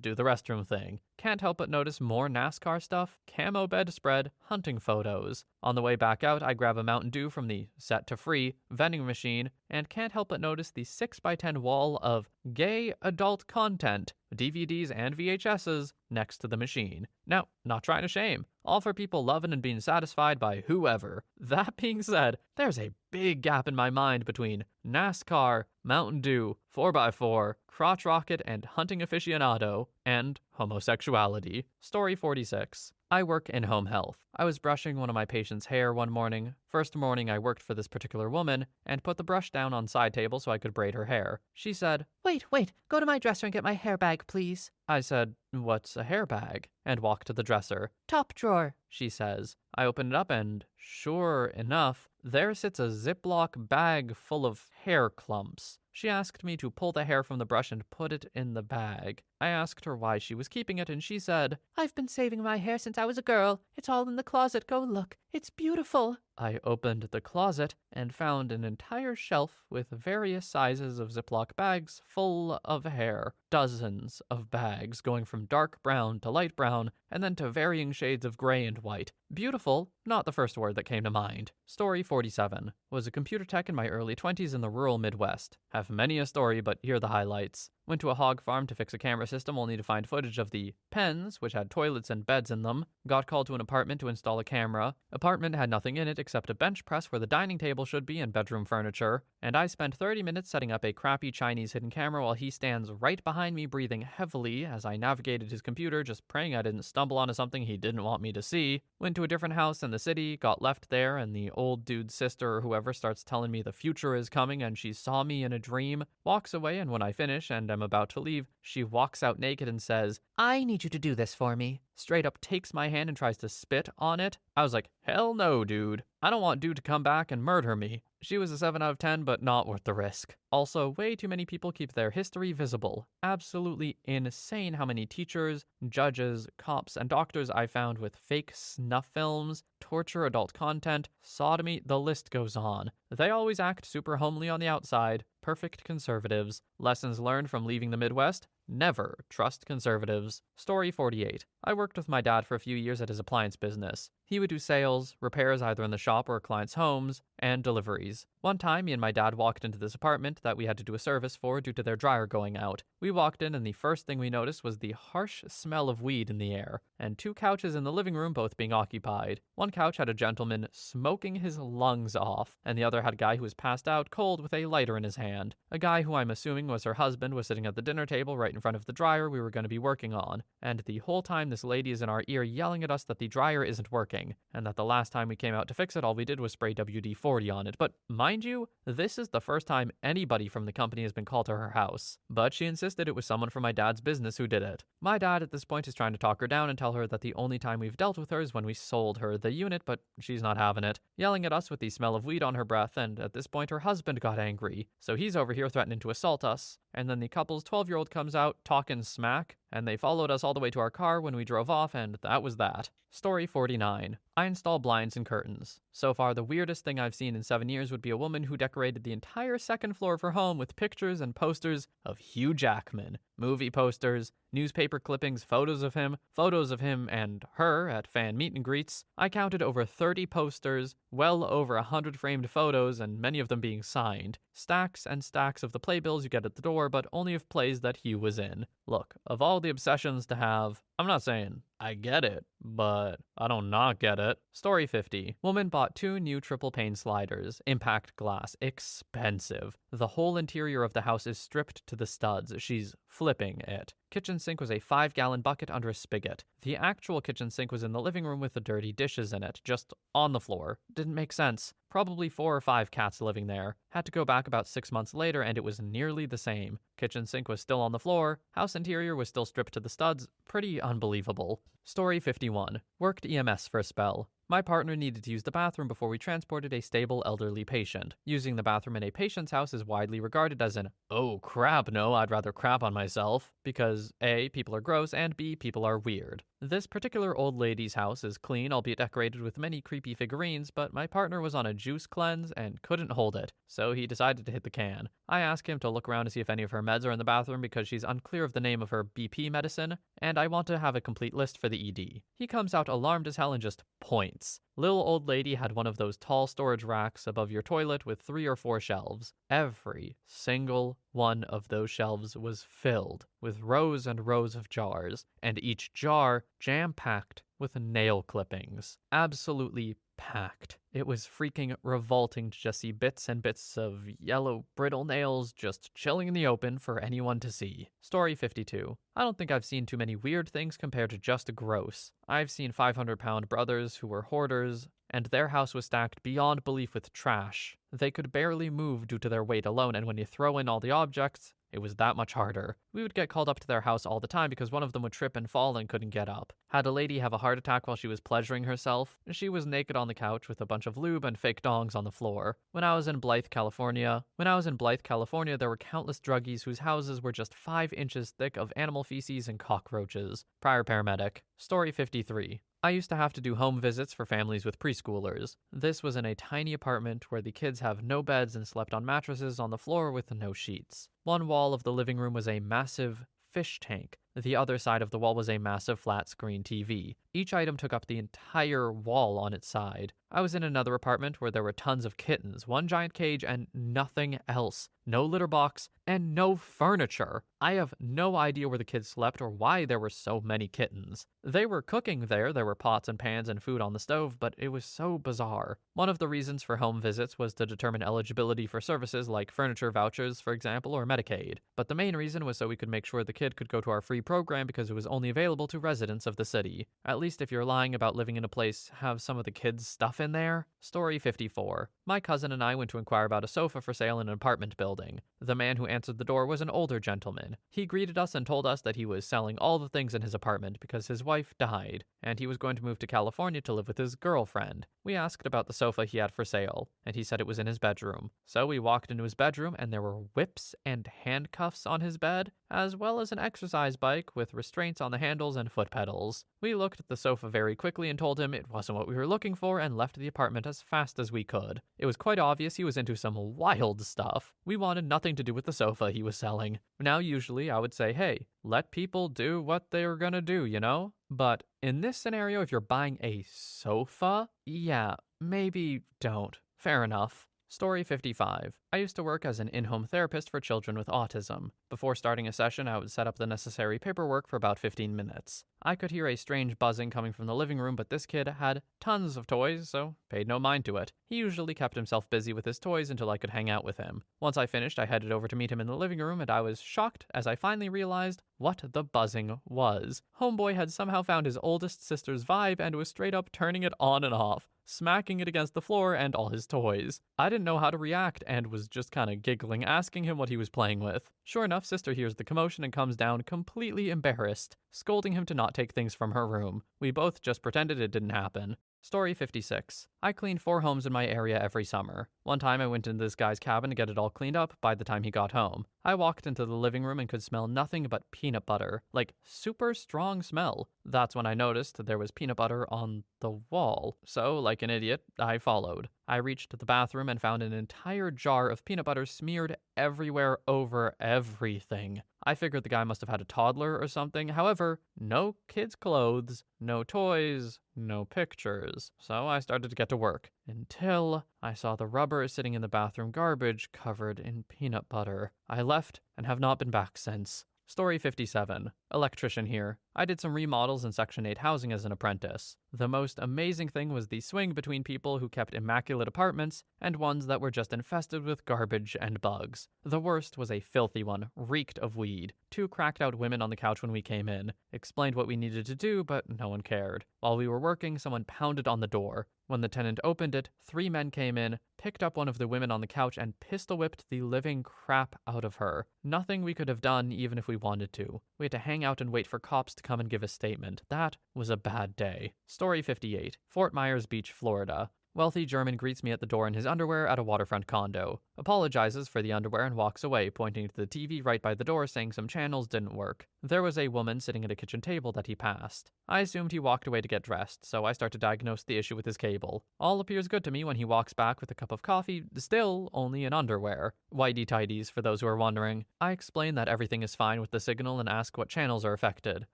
do the restroom thing. Can't help but notice more NASCAR stuff, camo bedspread, hunting photos. On the way back out, I grab a Mountain Dew from the set-to-free vending machine and can't help but notice the 6x10 wall of gay adult content, DVDs and VHSs, next to the machine. Now, not trying to shame. All for people loving and being satisfied by whoever. That being said, there's a big gap in my mind between NASCAR, Mountain Dew, 4x4, crotch rocket, and hunting aficionado, and homosexuality. Story 46. I work in home health. I was brushing one of my patients' hair one morning. First morning I worked for this particular woman and put the brush down on side table so I could braid her hair. She said, Wait, go to my dresser and get my hair bag, please. I said, What's a hair bag? And walked to the dresser. Top drawer, she says. I open it up and, sure enough, there sits a Ziploc bag full of hair clumps. She asked me to pull the hair from the brush and put it in the bag. I asked her why she was keeping it, and she said, I've been saving my hair since I was a girl. It's all in the closet. Go look. It's beautiful. I opened the closet and found an entire shelf with various sizes of Ziploc bags full of hair. Dozens of bags going from dark brown to light brown and then to varying shades of gray and white. Beautiful, not the first word that came to mind. Story 47. Was a computer tech in my early 20s in the rural Midwest. Have many a story, but here are the highlights. Went to a hog farm to fix a camera system only to find footage of the pens, which had toilets and beds in them. Got called to an apartment to install a camera. Apartment had nothing in it except a bench press where the dining table should be and bedroom furniture. And I spent 30 minutes setting up a crappy Chinese hidden camera while he stands right behind me breathing heavily as I navigated his computer, just praying I didn't stumble onto something he didn't want me to see. Went to a different house in the city, got left there, and the old dude's sister or whoever starts telling me the future is coming and she saw me in a dream, walks away, and when I finish and am about to leave, she walks out naked and says, I need you to do this for me. Straight up takes my hand and tries to spit on it. I was like, hell no, dude. I don't want dude to come back and murder me. She was a 7 out of 10, but not worth the risk. Also, way too many people keep their history visible. Absolutely insane how many teachers, judges, cops, and doctors I found with fake snuff films, torture, adult content, sodomy, the list goes on. They always act super homely on the outside. Perfect conservatives. Lessons learned from leaving the Midwest? Never trust conservatives. Story 48. I worked with my dad for a few years at his appliance business. He would do sales, repairs either in the shop or clients' homes, and deliveries. One time, me and my dad walked into this apartment that we had to do a service for due to their dryer going out. We walked in and the first thing we noticed was the harsh smell of weed in the air, and 2 couches in the living room both being occupied. One couch had a gentleman smoking his lungs off, and the other had a guy who was passed out cold with a lighter in his hand. A guy who I'm assuming was her husband was sitting at the dinner table right in front of the dryer we were going to be working on, and the whole time this lady is in our ear yelling at us that the dryer isn't working, and that the last time we came out to fix it, all we did was spray WD-40 on it. But mind you, this is the first time anybody from the company has been called to her house. But she insisted it was someone from my dad's business who did it. My dad at this point is trying to talk her down and tell her that the only time we've dealt with her is when we sold her the unit, but she's not having it. Yelling at us with the smell of weed on her breath, and at this point her husband got angry. So he's over here threatening to assault us. And then the couple's 12-year-old comes out talking smack, and they followed us all the way to our car when we drove off, and that was that. Story 49. I install blinds and curtains. So far, the weirdest thing I've seen in 7 years would be a woman who decorated the entire second floor of her home with pictures and posters of Hugh Jackman. Movie posters, newspaper clippings, photos of him and her at fan meet and greets. I counted over 30 posters, well over 100 framed photos, and many of them being signed. Stacks and stacks of the playbills you get at the door, but only of plays that Hugh was in. Look, of all the obsessions to have, I'm not saying I get it, but I don't not get it. Story 50. Woman bought 2 new triple pane sliders, impact glass, expensive. The whole interior of the house is stripped to the studs. She's flipping it. Kitchen sink was a 5-gallon bucket under a spigot. The actual kitchen sink was in the living room with the dirty dishes in it, just on the floor. Didn't make sense. Probably 4 or 5 cats living there. Had to go back about 6 months later and it was nearly the same. Kitchen sink was still on the floor. House interior was still stripped to the studs. Pretty unbelievable. Story 51. Worked EMS for a spell. My partner needed to use the bathroom before we transported a stable elderly patient. Using the bathroom in a patient's house is widely regarded as an, oh crap, no, I'd rather crap on myself, because A, people are gross, and B, people are weird. This particular old lady's house is clean, albeit decorated with many creepy figurines, but my partner was on a juice cleanse and couldn't hold it, so he decided to hit the can. I asked him to look around to see if any of her meds are in the bathroom because she's unclear of the name of her BP medicine, and I want to have a complete list for the ED. He comes out alarmed as hell and just points. Little old lady had one of those tall storage racks above your toilet with 3 or 4 shelves. Every single one of those shelves was filled with rows and rows of jars, and each jar jam-packed with nail clippings. Absolutely packed. It was freaking revolting to just see bits and bits of yellow brittle nails just chilling in the open for anyone to see. Story 52. I don't think I've seen too many weird things compared to just gross. I've seen 500-pound brothers who were hoarders, and their house was stacked beyond belief with trash. They could barely move due to their weight alone, and when you throw in all the objects, it was that much harder. We would get called up to their house all the time because one of them would trip and fall and couldn't get up. Had a lady have a heart attack while she was pleasuring herself. She was naked on the couch with a bunch of lube and fake dongs on the floor. When I was in Blythe, California, there were countless druggies whose houses were just 5 inches thick of animal feces and cockroaches. Prior paramedic. Story 53. I used to have to do home visits for families with preschoolers. This was in a tiny apartment where the kids have no beds and slept on mattresses on the floor with no sheets. One wall of the living room was a massive fish tank. The other side of the wall was a massive flat screen TV. Each item took up the entire wall on its side. I was in another apartment where there were tons of kittens, one giant cage, and nothing else. No litter box, and no furniture. I have no idea where the kids slept or why there were so many kittens. They were cooking there were pots and pans and food on the stove, but it was so bizarre. One of the reasons for home visits was to determine eligibility for services like furniture vouchers, for example, or Medicaid. But the main reason was so we could make sure the kid could go to our free program because it was only available to residents of the city. At least if you're lying about living in a place, have some of the kids' stuff in there. Story 54. My cousin and I went to inquire about a sofa for sale in an apartment building. The man who answered the door was an older gentleman. He greeted us and told us that he was selling all the things in his apartment because his wife died, and he was going to move to California to live with his girlfriend. We asked about the sofa he had for sale, and he said it was in his bedroom. So we walked into his bedroom, and there were whips and handcuffs on his bed, as well as an exercise bike with restraints on the handles and foot pedals. We looked at the sofa very quickly and told him it wasn't what we were looking for and left the apartment as fast as we could. It was quite obvious he was into some wild stuff. We wanted nothing to do with the sofa he was selling. Now usually I would say, hey, let people do what they're gonna do, you know? But in this scenario, if you're buying a sofa, yeah, maybe don't. Fair enough. Story 55. I used to work as an in-home therapist for children with autism. Before starting a session, I would set up the necessary paperwork for about 15 minutes. I could hear a strange buzzing coming from the living room, but this kid had tons of toys, so paid no mind to it. He usually kept himself busy with his toys until I could hang out with him. Once I finished, I headed over to meet him in the living room, and I was shocked as I finally realized what the buzzing was. Homeboy had somehow found his oldest sister's vibe and was straight up turning it on and off, smacking it against the floor and all his toys. I didn't know how to react and was just kind of giggling, asking him what he was playing with. Sure enough, sister hears the commotion and comes down completely embarrassed, scolding him to not take things from her room. We both just pretended it didn't happen. Story 56. I clean 4 homes in my area every summer. One time I went into this guy's cabin to get it all cleaned up by the time he got home. I walked into the living room and could smell nothing but peanut butter. Like, super strong smell. That's when I noticed there was peanut butter on the wall. So, like an idiot, I followed. I reached the bathroom and found an entire jar of peanut butter smeared everywhere over everything. I figured the guy must have had a toddler or something. However, no kids' clothes, no toys, no pictures. So I started to get to work. Until I saw the rubber sitting in the bathroom garbage covered in peanut butter. I left and have not been back since. Story 57. Electrician here. I did some remodels in Section 8 housing as an apprentice. The most amazing thing was the swing between people who kept immaculate apartments and ones that were just infested with garbage and bugs. The worst was a filthy one, reeked of weed. 2 cracked out women on the couch when we came in. Explained what we needed to do, but no one cared. While we were working, someone pounded on the door. When the tenant opened it, 3 men came in, picked up one of the women on the couch, and pistol-whipped the living crap out of her. Nothing we could have done even if we wanted to. We had to hang out and wait for cops to come and give a statement. That was a bad day. Story 58. Fort Myers Beach, Florida. Wealthy German greets me at the door in his underwear at a waterfront condo. apologizes for the underwear and walks away, pointing to the TV right by the door saying some channels didn't work. There was a woman sitting at a kitchen table that he passed. I assumed he walked away to get dressed, so I start to diagnose the issue with his cable. All appears good to me when he walks back with a cup of coffee, still only in underwear. Whitey tidies, for those who are wondering. I explain that everything is fine with the signal and ask what channels are affected.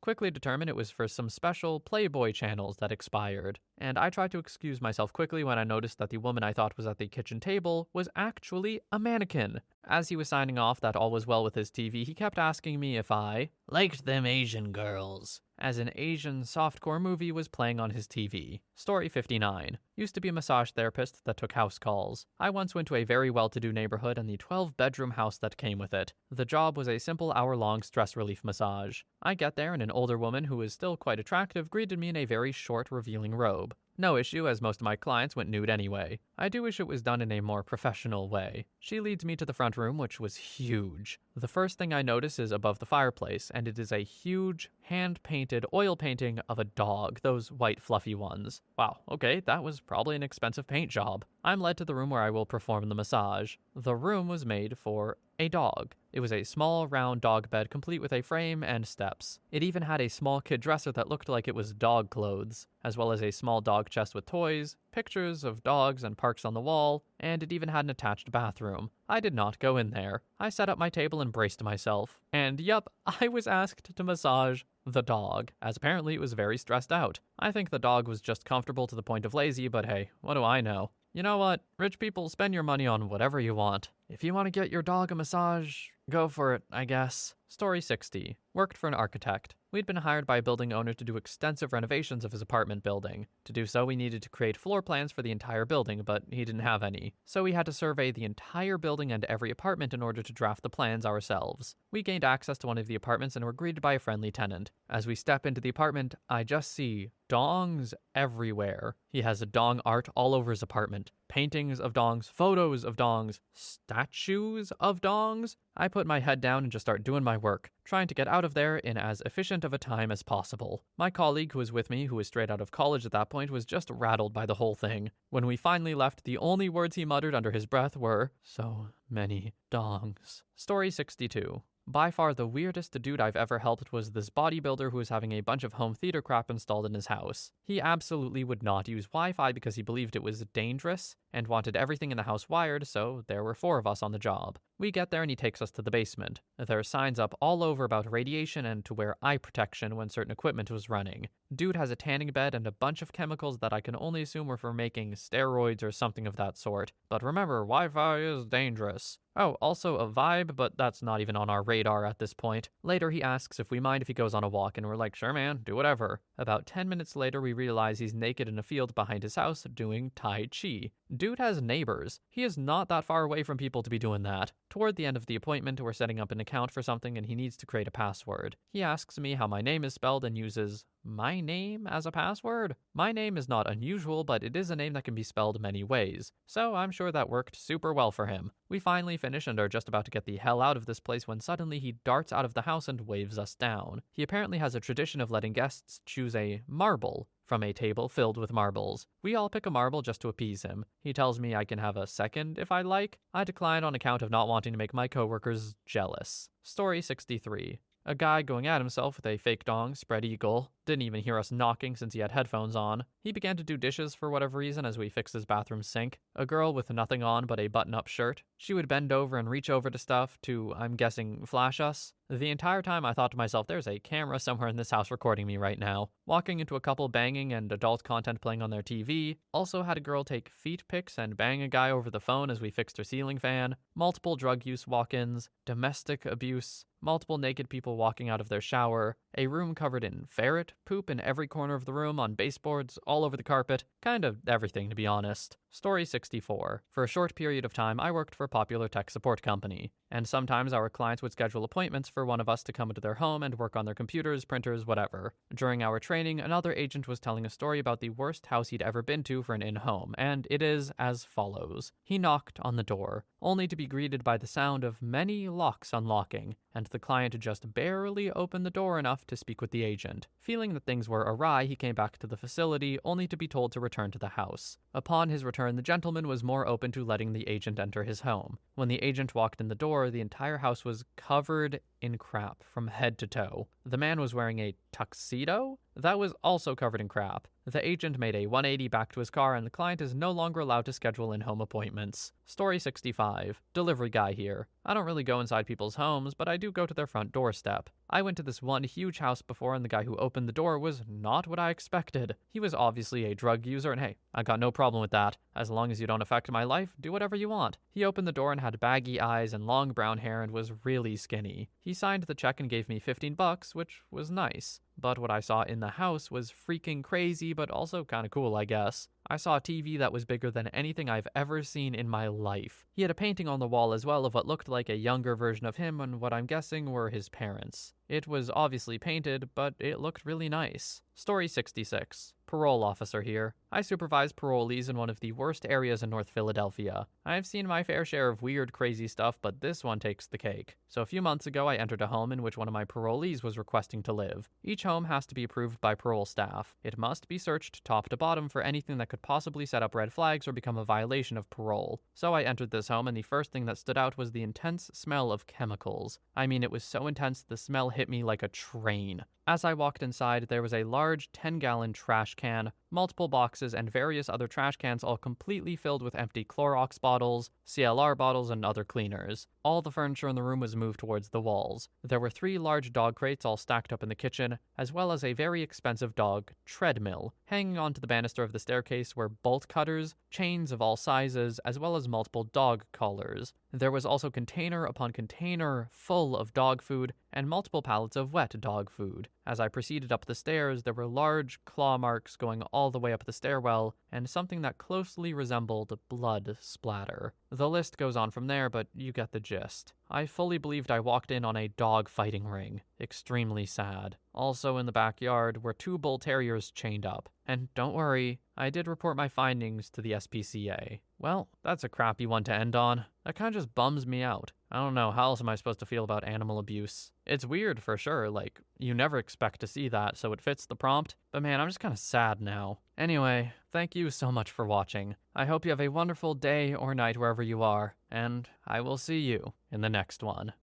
Quickly determine it was for some special Playboy channels that expired. And I try to excuse myself quickly when I noticed that the woman I thought was at the kitchen table was actually a mannequin. As he was signing off that all was well with his TV, he kept asking me if I liked them Asian girls, as an Asian softcore movie was playing on his TV. Story 59. Used to be a massage therapist that took house calls. I once went to a very well-to-do neighborhood and the 12-bedroom house that came with it. The job was a simple hour-long stress relief massage. I get there and an older woman who was still quite attractive greeted me in a very short, revealing robe. No issue, as most of my clients went nude anyway. I do wish it was done in a more professional way. She leads me to the front room, which was huge. The first thing I notice is above the fireplace, and it is a huge, hand-painted oil painting of a dog, those white fluffy ones. Wow, okay, that was probably an expensive paint job. I'm led to the room where I will perform the massage. The room was made for a dog. It was a small, round dog bed complete with a frame and steps. It even had a small kid dresser that looked like it was dog clothes, as well as a small dog chest with toys, pictures of dogs and parks on the wall, and it even had an attached bathroom. I did not go in there. I set up my table and braced myself. And yup, I was asked to massage the dog, as apparently it was very stressed out. I think the dog was just comfortable to the point of lazy, but hey, what do I know? You know what? Rich people, spend your money on whatever you want. If you want to get your dog a massage, go for it, I guess. Story 60. Worked for an architect. We'd been hired by a building owner to do extensive renovations of his apartment building. To do so, we needed to create floor plans for the entire building, but he didn't have any. So we had to survey the entire building and every apartment in order to draft the plans ourselves. We gained access to one of the apartments and were greeted by a friendly tenant. As we step into the apartment, I just see dongs everywhere. He has a dong art all over his apartment. Paintings of dongs, photos of dongs, statues of dongs. I put my head down and just start doing my work, trying to get out of there in as efficient of a time as possible. My colleague who was with me, who was straight out of college at that point, was just rattled by the whole thing. When we finally left, the only words he muttered under his breath were, "So many dongs." Story 62. By far the weirdest dude I've ever helped was this bodybuilder who was having a bunch of home theater crap installed in his house. He absolutely would not use Wi-Fi because he believed it was dangerous and wanted everything in the house wired, so there were 4 of us on the job. We get there and he takes us to the basement. There are signs up all over about radiation and to wear eye protection when certain equipment was running. Dude has a tanning bed and a bunch of chemicals that I can only assume were for making steroids or something of that sort. But remember, Wi-Fi is dangerous. Oh, also a vibe, but that's not even on our radar at this point. Later he asks if we mind if he goes on a walk, and we're like, sure man, do whatever. About 10 minutes later we realize he's naked in a field behind his house doing Tai Chi. Dude has neighbors. He is not that far away from people to be doing that. Toward the end of the appointment, we're setting up an account for something and he needs to create a password. He asks me how my name is spelled and uses my name as a password? My name is not unusual, but it is a name that can be spelled many ways, so I'm sure that worked super well for him. We finally finish and are just about to get the hell out of this place when suddenly he darts out of the house and waves us down. He apparently has a tradition of letting guests choose a marble from a table filled with marbles. We all pick a marble just to appease him. He tells me I can have a second if I like. I decline on account of not wanting to make my coworkers jealous. Story 63. A guy going at himself with a fake dong, spread eagle. Didn't even hear us knocking since he had headphones on. He began to do dishes for whatever reason as we fixed his bathroom sink. A girl with nothing on but a button-up shirt. She would bend over and reach over to stuff to, I'm guessing, flash us. The entire time I thought to myself, there's a camera somewhere in this house recording me right now. Walking into a couple banging and adult content playing on their TV. Also had a girl take feet pics and bang a guy over the phone as we fixed her ceiling fan. Multiple drug use walk-ins. Domestic abuse. Multiple naked people walking out of their shower. A room covered in ferret poop in every corner of the room, on baseboards, all over the carpet. Kind of everything, to be honest. Story 64. For a short period of time, I worked for a popular tech support company, and sometimes our clients would schedule appointments for one of us to come into their home and work on their computers, printers, whatever. During our training, another agent was telling a story about the worst house he'd ever been to for an in-home, and it is as follows. He knocked on the door. only to be greeted by the sound of many locks unlocking, and the client just barely opened the door enough to speak with the agent. Feeling that things were awry, he came back to the facility, only to be told to return to the house. Upon his return, the gentleman was more open to letting the agent enter his home. When the agent walked in the door, the entire house was covered in crap from head to toe. The man was wearing a tuxedo that was also covered in crap. The agent made a 180 back to his car, and the client is no longer allowed to schedule in-home appointments. Story 65. Delivery guy here. I don't really go inside people's homes, but I do go to their front doorstep. I went to this one huge house before, and the guy who opened the door was not what I expected. He was obviously a drug user, and hey, I got no problem with that. As long as you don't affect my life, do whatever you want. He opened the door and had baggy eyes and long brown hair and was really skinny. He signed the check and gave me $15, which was nice. But what I saw in the house was freaking crazy, but also kinda cool, I guess. I saw a TV that was bigger than anything I've ever seen in my life. He had a painting on the wall as well of what looked like a younger version of him and what I'm guessing were his parents. It was obviously painted, but it looked really nice. Story 66. Parole officer here. I supervise parolees in one of the worst areas in North Philadelphia. I've seen my fair share of weird, crazy stuff, but this one takes the cake. So a few months ago, I entered a home in which one of my parolees was requesting to live. Each home has to be approved by parole staff. It must be searched top to bottom for anything that could possibly set up red flags or become a violation of parole. So I entered this home, and the first thing that stood out was the intense smell of chemicals. I mean, it was so intense the smell hit me like a train. As I walked inside, there was a large 10-gallon trash can, multiple boxes, and various other trash cans all completely filled with empty Clorox bottles, CLR bottles, and other cleaners. All the furniture in the room was moved towards the walls. There were 3 large dog crates all stacked up in the kitchen, as well as a very expensive dog treadmill. Hanging onto the banister of the staircase were bolt cutters, chains of all sizes, as well as multiple dog collars. There was also container upon container full of dog food and multiple pallets of wet dog food. As I proceeded up the stairs, there were large claw marks going all the way up the stairwell and something that closely resembled blood splatter. The list goes on from there, but you get the gist. I fully believed I walked in on a dog fighting ring. Extremely sad. Also in the backyard were 2 bull terriers chained up. And don't worry, I did report my findings to the SPCA. Well, that's a crappy one to end on. That kind of just bums me out. I don't know, how else am I supposed to feel about animal abuse? It's weird for sure, like, you never expect to see that, so it fits the prompt. But man, I'm just kind of sad now. Anyway, thank you so much for watching. I hope you have a wonderful day or night wherever you are, and I will see you in the next one.